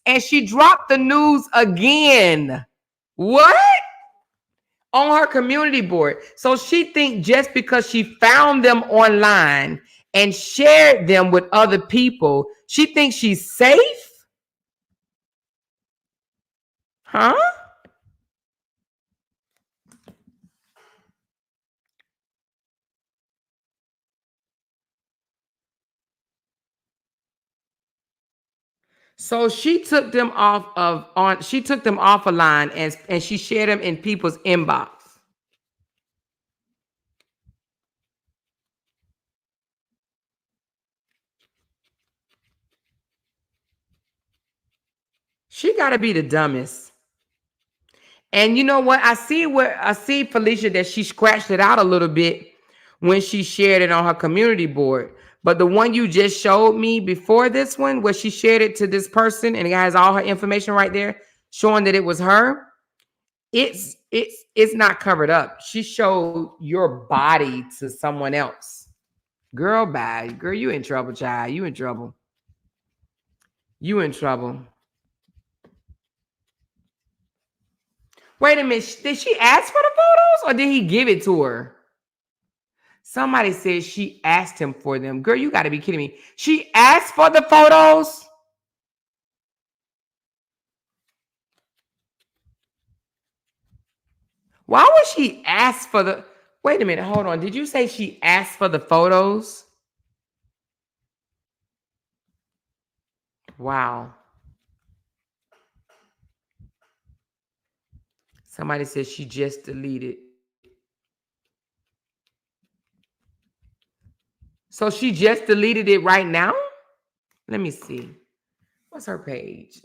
And she dropped the news again. What? On her community board. So she think just because she found them online and shared them with other people, she thinks she's safe? Huh? So she took them off a line and she shared them in people's inbox. She got to be the dumbest. And you know what? I see Felicia that she scratched it out a little bit when she shared it on her community board. But the one you just showed me before this one, where she shared it to this person and it has all her information right there, showing that it was her, it's not covered up. She showed your body to someone else. Girl, bad. Girl, you in trouble, child. You in trouble. You in trouble. Wait a minute. Did she ask for the photos or did he give it to her? Somebody said she asked him for them. Girl, you got to be kidding me. She asked for the photos? Why would she ask for the... Wait a minute. Hold on. Did you say she asked for the photos? Wow. Somebody said she just deleted. So she just deleted it right now? Let me see. What's her page?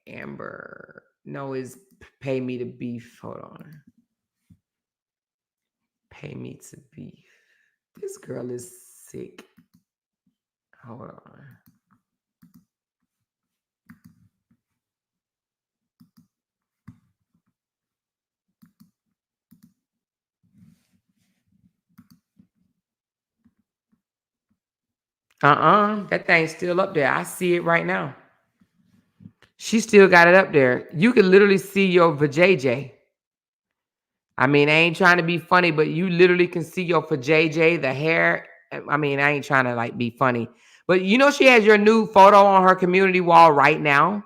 Amber. No, is pay me to beef. Hold on. Pay me to beef. This girl is sick. Hold on. That thing's still up there. I see it right now. She still got it up there. You can literally see your vajayjay. I mean, I ain't trying to be funny, but you literally can see your vajayjay, the hair. I mean, I ain't trying to like be funny. But you know she has your new photo on her community wall right now?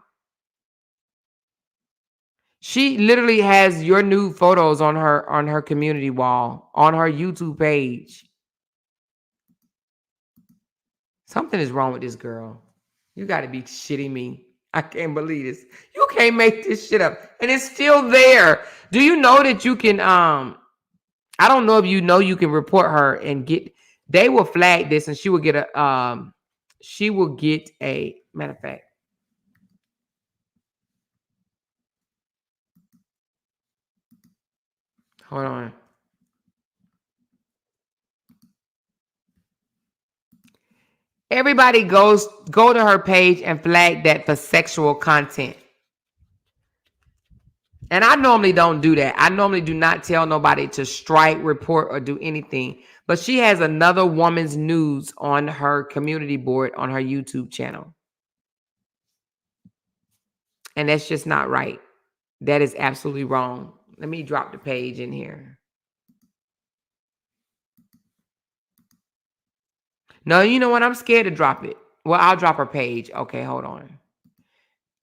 She literally has your new photos on her community wall, on her YouTube page. Something is wrong with this girl. You got to be shitting me. I can't believe this. You can't make this shit up. And it's still there. Do you know that you can I don't know if you know you can report her and they will flag this and she will get a matter of fact. Hold on. Everybody go to her page and flag that for sexual content. And I normally don't do that. I normally do not tell nobody to strike, report, or do anything. But she has another woman's news on her community board on her YouTube channel. And that's just not right. That is absolutely wrong. Let me drop the page in here. No, you know what? I'm scared to drop it. Well, I'll drop her page. Okay, hold on.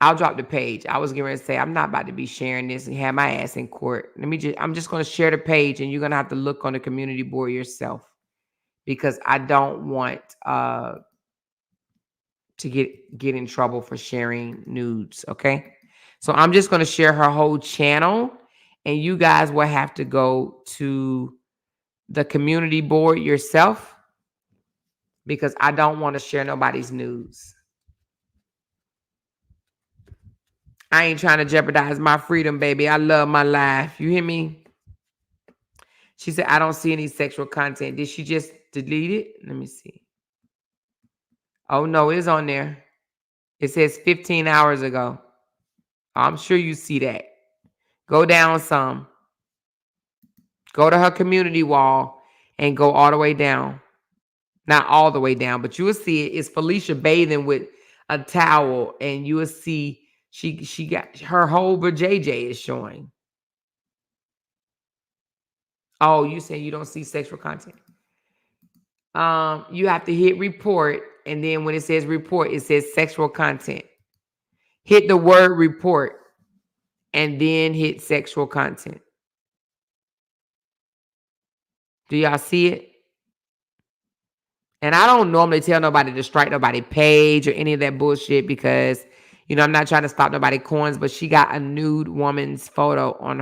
I'll drop the page. I was going to say, I'm not about to be sharing this and have my ass in court. I'm just going to share the page and you're going to have to look on the community board yourself because I don't want to get in trouble for sharing nudes, okay? So I'm just going to share her whole channel, and you guys will have to go to the community board yourself because I don't want to share nobody's nudes. I ain't trying to jeopardize my freedom, baby. I love my life. You hear me? She said, I don't see any sexual content. Did she just delete it? Let me see. Oh, no, it's on there. It says 15 hours ago. I'm sure you see that. Go down some. Go to her community wall and go all the way down. Not all the way down, but you will see it. It's Felicia bathing with a towel, and you will see she got her whole JJ is showing. Oh, you say you don't see sexual content. You have to hit report, and then when it says report, it says sexual content. Hit the word report, and then hit sexual content. Do y'all see it? And I don't normally tell nobody to strike nobody's page or any of that bullshit because, you know, I'm not trying to stop nobody coins, but she got a nude woman's photo on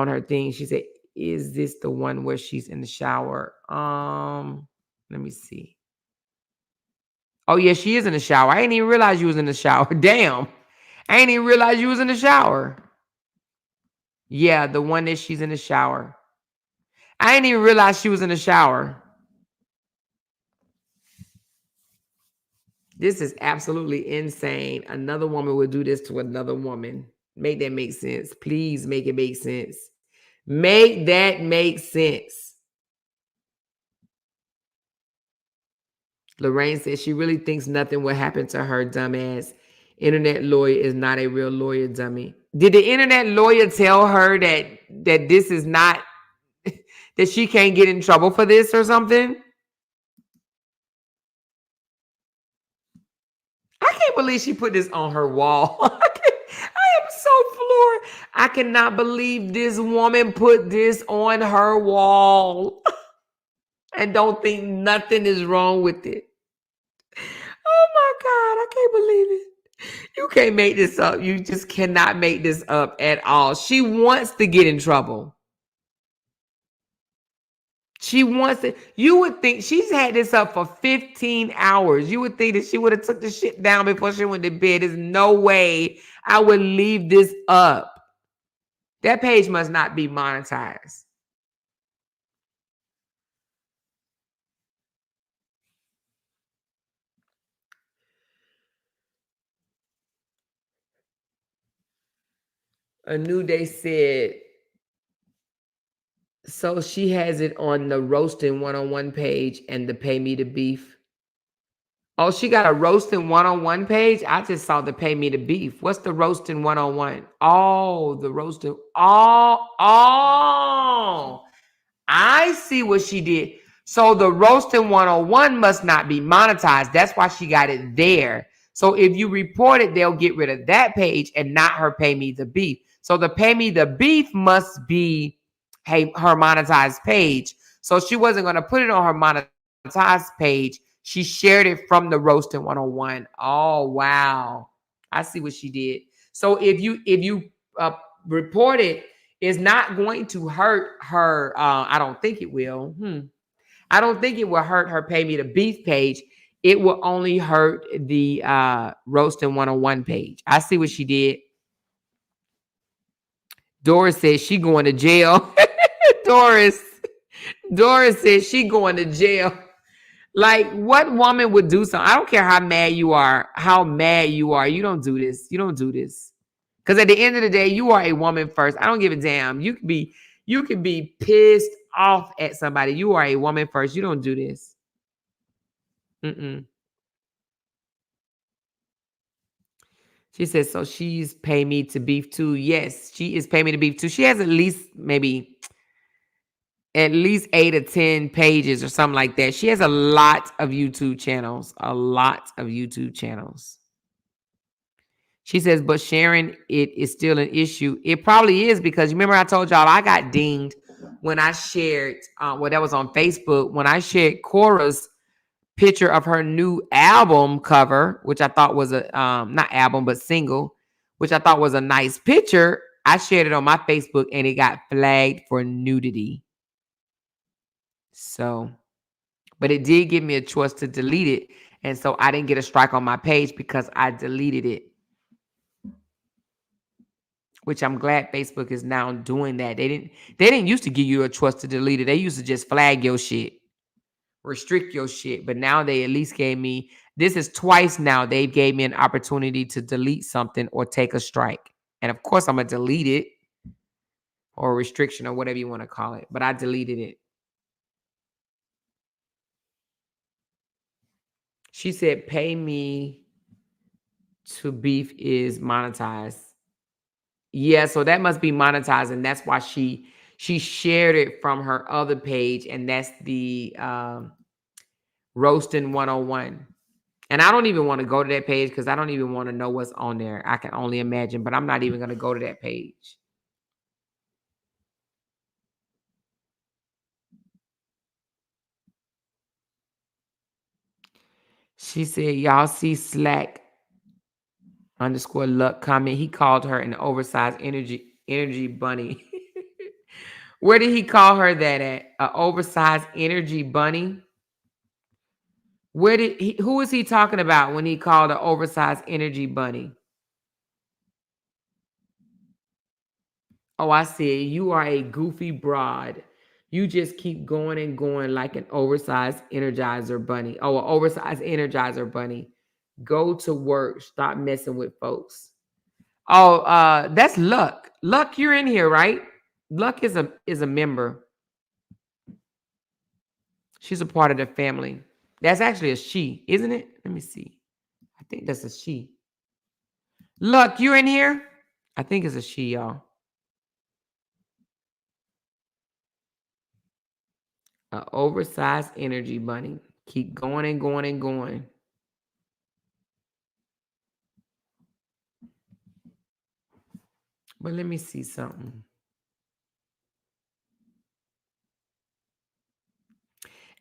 her thing. She said, is this the one where she's in the shower? Let me see. Oh, yeah, she is in the shower. I didn't even realize you was in the shower. Damn. I didn't even realize you was in the shower. Yeah, the one that she's in the shower. I didn't even realize she was in the shower. This is absolutely insane. Another woman would do this to another woman. Make that make sense. Please make it make sense. Make that make sense. Lorraine says she really thinks nothing will happen to her, dumbass. Internet lawyer is not a real lawyer, dummy. Did the internet lawyer tell her that this is not, that she can't get in trouble for this or something? I can't believe she put this on her wall. I am so floored. I cannot believe this woman put this on her wall and don't think nothing is wrong with it. Oh my God, I can't believe it. You can't make this up. You just cannot make this up at all. She wants to get in trouble. She wants it. You would think she's had this up for 15 hours. You would think that she would have took the shit down before she went to bed. There's no way I would leave this up. That page must not be monetized. A New Day said, so she has it on the Roasting 101 page and the Pay Me the Beef. Oh, she got a Roasting 101 page? I just saw the Pay Me the Beef. What's the Roasting 101? Oh, the Roasting. Oh, I see what she did. So the Roasting 101 must not be monetized. That's why she got it there. So if you report it, they'll get rid of that page and not her Pay Me the Beef. So the Pay Me the Beef must be her monetized page. So she wasn't going to put it on her monetized page. She shared it from the Roasting 101. Oh, wow. I see what she did. So if you report it, it's not going to hurt her. I don't think it will. I don't think it will hurt her Pay Me the Beef page. It will only hurt the Roasting 101 page. I see what she did. Doris says she going to jail. Doris says she going to jail. Like, what woman would do something? I don't care how mad you are. You don't do this. You don't do this. Because at the end of the day, you are a woman first. I don't give a damn. You can be pissed off at somebody. You are a woman first. You don't do this. She says, so she's Pay Me to Beef too. Yes, she is Pay Me to Beef too. She has at least 8 or 10 pages or something like that. She has a lot of YouTube channels. She says, but sharing it is still an issue. It probably is because remember I told y'all I got dinged when I shared, that was on Facebook, when I shared Cora's picture of her new album cover, which I thought was a not album but single, which I thought was a nice picture. I shared it on my Facebook and it got flagged for nudity. So, but it did give me a choice to delete it. And so I didn't get a strike on my page because I deleted it. Which I'm glad Facebook is now doing that. They didn't used to give you a choice to delete it. They used to just flag your shit, restrict your shit. But now they at least gave me, this is twice now they gave me an opportunity to delete something or take a strike. And of course I'm gonna delete it, or restriction, or whatever you want to call it. But I deleted it. She said, pay me to beef is monetized. Yeah, so that must be monetized, and that's why she shared it from her other page, and that's the Roasting 101. And I don't even want to go to that page because I don't even want to know what's on there. I can only imagine, but I'm not even going to go to that page. She said, y'all see Slack _ luck comment. He called her an oversized energy bunny. Where did he call her that at? An oversized energy bunny? Who is he talking about when he called an oversized energy bunny? Oh, I see. You are a goofy broad. You just keep going and going like an oversized energizer bunny. Oh, an oversized energizer bunny. Go to work. Stop messing with folks. Oh, that's Luck. Luck, you're in here, right? Luck is a member. She's a part of the family. That's actually a she, isn't it? Let me see. I think that's a she. Luck, you in here? I think it's a she, y'all. An oversized energy bunny. Keep going and going and going. But let me see something.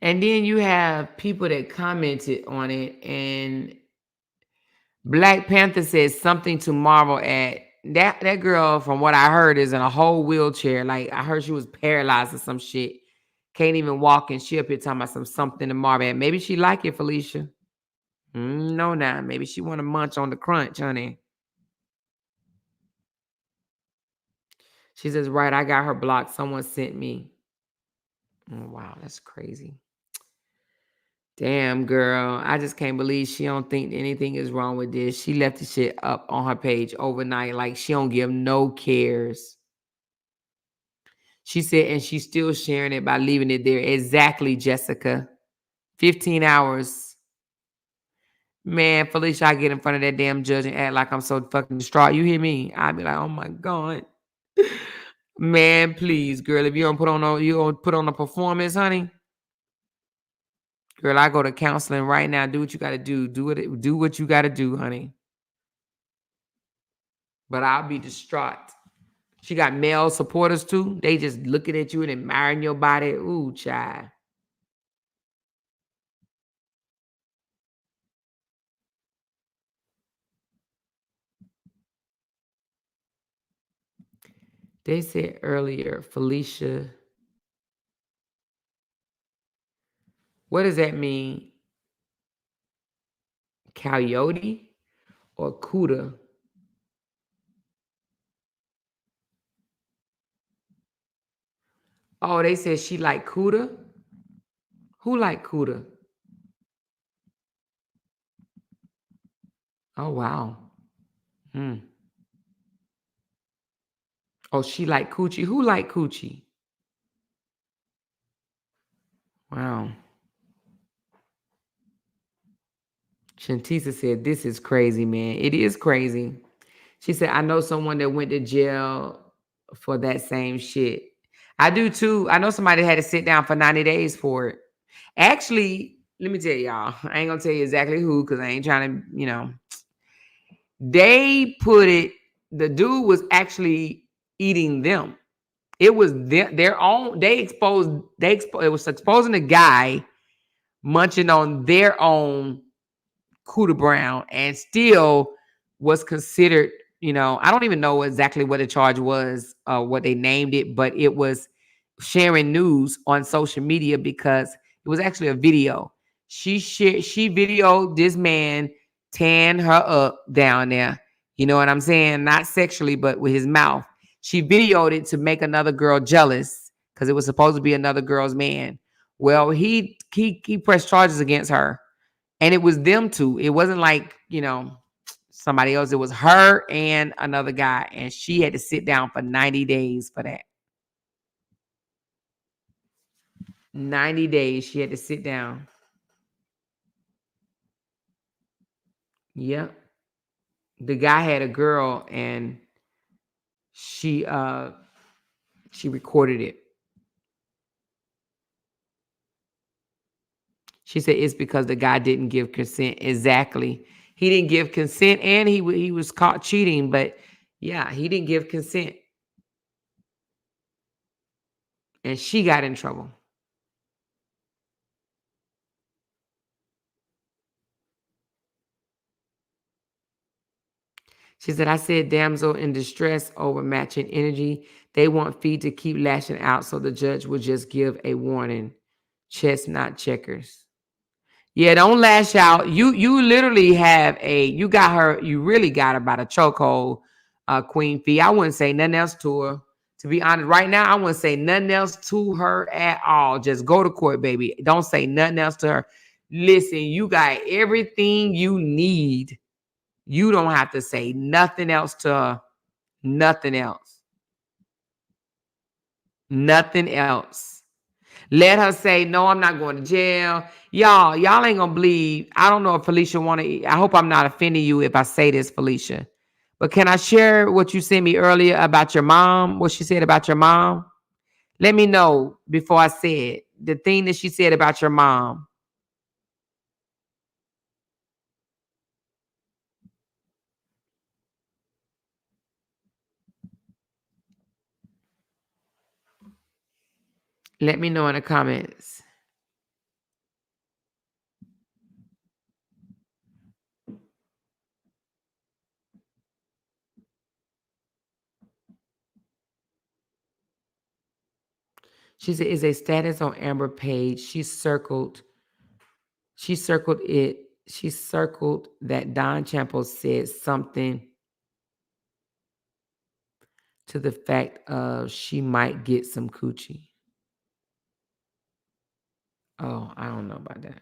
And then you have people that commented on it, and Black Panther says something to marvel at. That girl, from what I heard, is in a whole wheelchair. Like, I heard she was paralyzed or some shit. Can't even walk, and she up here talking about something to marvel at. Maybe she like it, Felicia. No, now. Maybe she want to munch on the crunch, honey. She says, right, I got her blocked. Someone sent me. Oh, wow, that's crazy. Damn, girl. I just can't believe she don't think anything is wrong with this. She left the shit up on her page overnight. Like, she don't give no cares. She said, and she's still sharing it by leaving it there. Exactly, Jessica. 15 hours. Man, Felicia, I get in front of that damn judge and act like I'm so fucking distraught. You hear me? I'd be like, oh my God. Man, please, girl, if you don't put on a performance, honey. Girl, I go to counseling right now. Do what you got to do. Do what you got to do, honey. But I'll be distraught. She got male supporters too. They just looking at you and admiring your body. Ooh, child. They said earlier, Felicia. What does that mean? Coyote or Cuda? Oh, they said she like Cuda? Who like Cuda? Oh, wow. Oh, she like coochie. Who like coochie? Wow. Shantisa said, this is crazy, man. It is crazy. She said, I know someone that went to jail for that same shit. I do too. I know somebody had to sit down for 90 days for it. Actually, let me tell y'all, I ain't gonna tell you exactly who, because I ain't trying to, they put it, the dude was actually eating them. It was their own, it was exposing the guy, munching on their own coup de brown, and still was considered, I don't even know exactly what the charge was, what they named it, but it was sharing news on social media because it was actually a video. She videoed this man tearing her up down there. You know what I'm saying? Not sexually, but with his mouth. She videoed it to make another girl jealous because it was supposed to be another girl's man. Well, he pressed charges against her, and it was them two. It wasn't like, somebody else. It was her and another guy, and she had to sit down for 90 days for that. 90 days she had to sit down. Yep. The guy had a girl, and she recorded it. She said it's because the guy didn't give consent. Exactly. He didn't give consent, and he was caught cheating, but yeah, he didn't give consent. And she got in trouble. She said, I said damsel in distress over matching energy. They want Fee to keep lashing out, so the judge will just give a warning. Chess, not checkers. Yeah, don't lash out. You literally have you got her, you really got her by the chokehold, Queen Fee. I wouldn't say nothing else to her. To be honest, right now, I wouldn't say nothing else to her at all. Just go to court, baby. Don't say nothing else to her. Listen, you got everything you need. You don't have to say nothing else to her. Nothing else. Nothing else. Let her say, no, I'm not going to jail. Y'all ain't going to believe. I don't know if Felicia want to. I hope I'm not offending you if I say this, Felicia. But can I share what you sent me earlier about your mom? What she said about your mom? Let me know before I say it. The thing that she said about your mom. Let me know in the comments. She said, is a status on Amber page. She circled it. She circled that Don Champo said something to the fact of she might get some coochie. Oh, I don't know about that.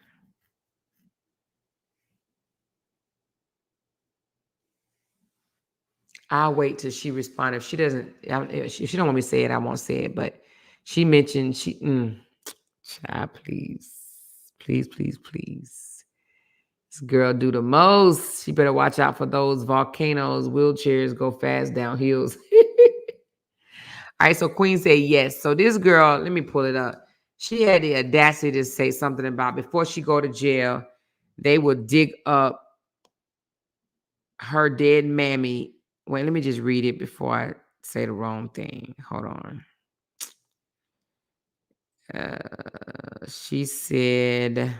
I'll wait till she responds. If she doesn't, if she don't want me to say it, I won't say it. But she mentioned child, please. This girl do the most. She better watch out for those volcanoes. Wheelchairs go fast down hills. All right, so Queen said yes. So this girl, let me pull it up. She had the audacity to say something about before she go to jail, they would dig up her dead mammy. Wait, let me just read it before I say the wrong thing. Hold on. She said,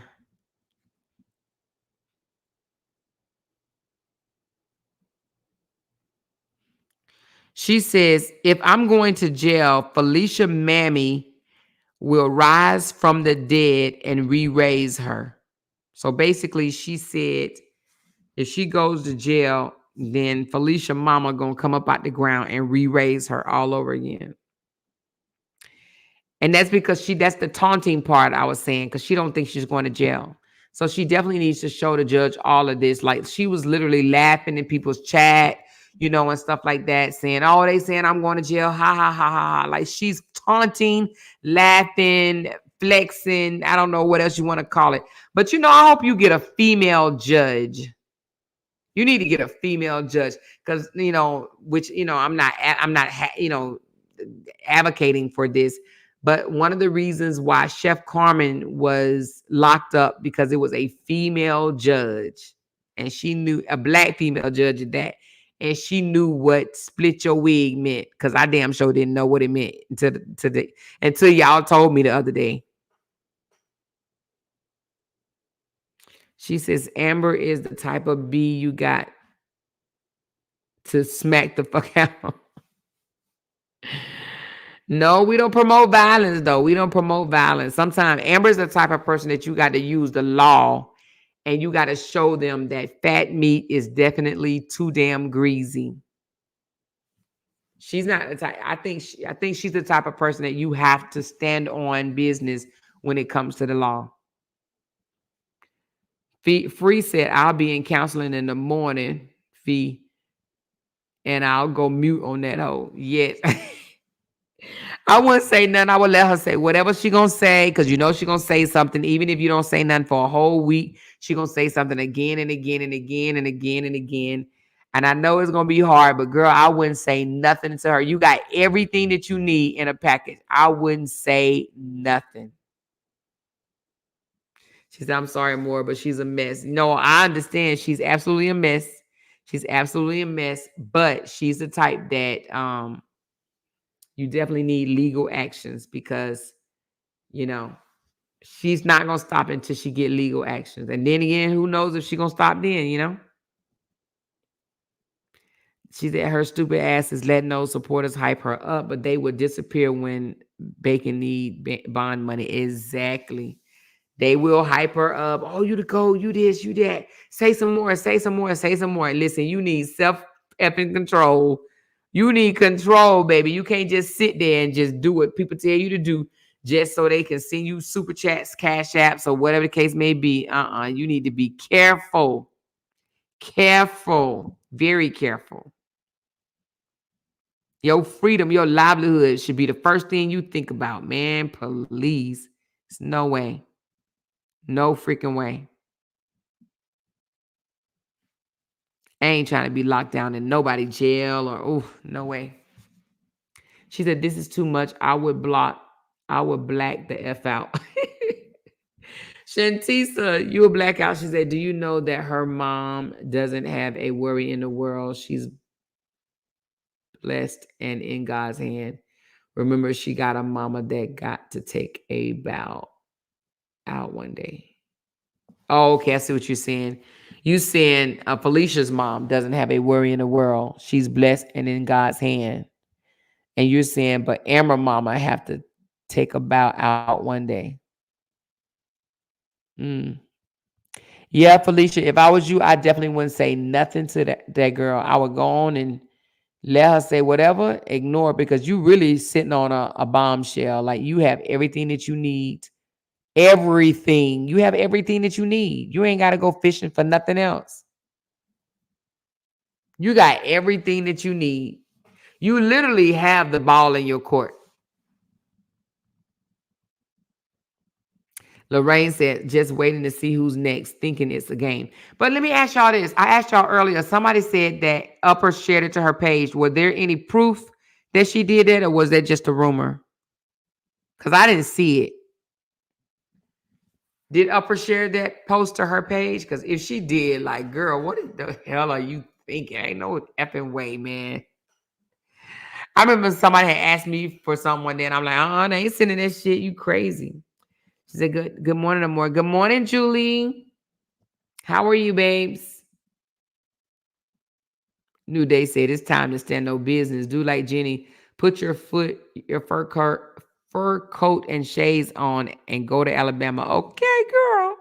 she says, if I'm going to jail, Felicia Mammy will rise from the dead and re-raise her. So basically, she said, if she goes to jail, then Felicia mama gonna come up out the ground and re-raise her all over again. And that's because that's the taunting part I was saying, because she don't think she's going to jail. So she definitely needs to show the judge all of this. Like she was literally laughing in people's chat, and stuff like that, saying, oh, they saying I'm going to jail. Ha, ha, ha, ha, ha. Like she's taunting, laughing, flexing. I don't know what else you want to call it. But, I hope you get a female judge. You need to get a female judge because, which, I'm not, advocating for this. But one of the reasons why Chef Carmen was locked up because it was a female judge, and she knew, a black female judge at that, and she knew what split your wig meant, because I damn sure didn't know what it meant until y'all told me the other day. She says Amber is the type of bee you got to smack the fuck out. No, we don't promote violence, though. We don't promote violence. Sometimes Amber's the type of person that you got to use the law and you got to show them that fat meat is definitely too damn greasy. She's not the type. I think she's the type of person that you have to stand on business when it comes to the law. Free said, I'll be in counseling in the morning, Fee, and I'll go mute on that hoe. Yes. I wouldn't say nothing. I would let her say whatever she gonna say, because you know she gonna say something. Even if you don't say nothing for a whole week, she gonna say something again and again and again and again and again. And I know it's gonna be hard, but girl, I wouldn't say nothing to her. You got everything that you need in a package. I wouldn't say nothing. She said, I'm sorry, more, but she's a mess. No, I understand. She's absolutely a mess. She's absolutely a mess, but she's the type that you definitely need legal actions because, you know, she's not going to stop until she get legal actions. And then again, who knows if she's going to stop then, you know? She said her stupid ass is letting those supporters hype her up, but they would disappear when Bacon need bond money. Exactly. They will hype her up. Oh, you the gold, you this, you that. Say some more, say some more, say some more. Listen, you need self-effing control. You need control, baby. You can't just sit there and just do what people tell you to do just so they can send you super chats, cash apps, or whatever the case may be. You need to be careful. Careful. Very careful. Your freedom, your livelihood should be the first thing you think about, man. Please. It's no way. No freaking way. I ain't trying to be locked down in nobody jail or, no way. She said, this is too much. I would black the F out. Shantisa, you a blackout. She said, do you know that her mom doesn't have a worry in the world? She's blessed and in God's hand. Remember, she got a mama that got to take a bow out one day. Oh, okay. I see what you're saying. You saying Felicia's mom doesn't have a worry in the world. She's blessed and in God's hand. And you're saying, but Amber mama have to take a bow out one day. Yeah, Felicia, if I was you, I definitely wouldn't say nothing to that girl. I would go on and let her say whatever, ignore it, because you really sitting on a bombshell. Like, you have everything that you need. Everything. You have everything that you need. You ain't got to go fishing for nothing else. You got everything that you need. You literally have the ball in your court. Lorraine said, just waiting to see who's next, thinking it's a game. But let me ask y'all this. I asked y'all earlier, somebody said that Upper shared it to her page. Was there any proof that she did that, or was that just a rumor? Because I didn't see it. Did Upper share that post to her page? Because if she did, like, girl, what the hell are you thinking? Ain't no effing way, man. I remember somebody had asked me for something one day, and I'm like, they ain't sending that shit. You crazy. She said, good morning, Amor. Good morning, Julie. How are you, babes? New Day said, it's time to stand no business. Do like Jenny. Put your fur coat and shades on and go to Alabama. Okay, girl.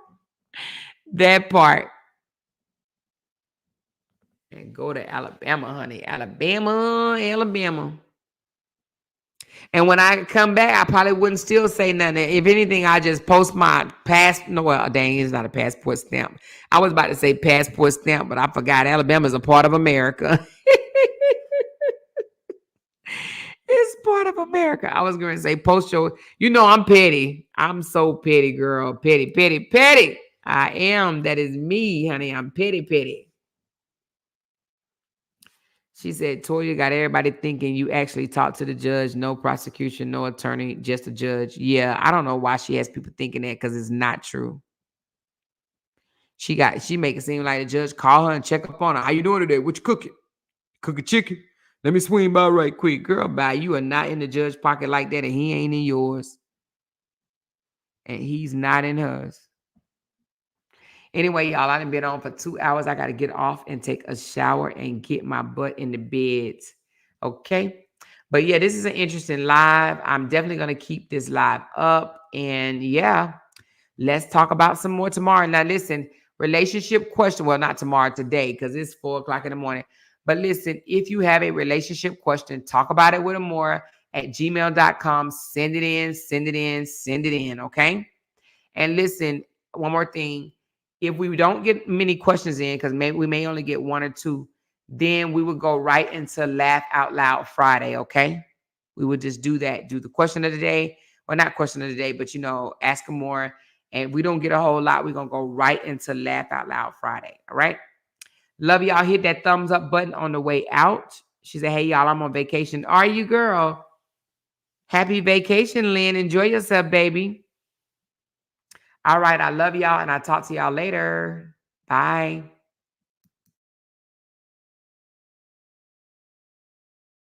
That part. And go to Alabama, honey. Alabama. And when I come back, I probably wouldn't still say nothing. If anything, I just post my it's not a passport stamp. I was about to say passport stamp, but I forgot Alabama's a part of America. It's part of America. I was going to say post your, I'm petty. I'm so petty, girl. Petty. I am. That is me, honey. I'm petty. She said, Toya got everybody thinking you actually talked to the judge. No prosecution, no attorney, just a judge. Yeah, I don't know why she has people thinking that, because it's not true. She make it seem like the judge call her and check up on her. How you doing today? What you cooking? Cooking chicken? Let me swing by right quick. Girl, bye. You are not in the judge's pocket like that, and he ain't in yours. And he's not in hers. Anyway, y'all, I done been on for 2 hours. I got to get off and take a shower and get my butt in the bed. Okay. But yeah, this is an interesting live. I'm definitely going to keep this live up. And yeah, let's talk about some more tomorrow. Now, listen, relationship question. Well, not tomorrow, today, because it's 4 o'clock in the morning. But listen, if you have a relationship question, talk about it with Amora at gmail.com. Send it in, send it in, send it in. Okay. And listen, one more thing. If we don't get many questions in, because we may only get 1 or 2, then we would go right into Laugh Out Loud Friday, okay? We would just do that. Do the question of the day. Well, not question of the day, but, ask them more. And we don't get a whole lot. We're going to go right into Laugh Out Loud Friday, all right? Love y'all. Hit that thumbs up button on the way out. She said, hey, y'all, I'm on vacation. Are you, girl? Happy vacation, Lynn. Enjoy yourself, baby. All right. I love y'all, and I'll talk to y'all later. Bye.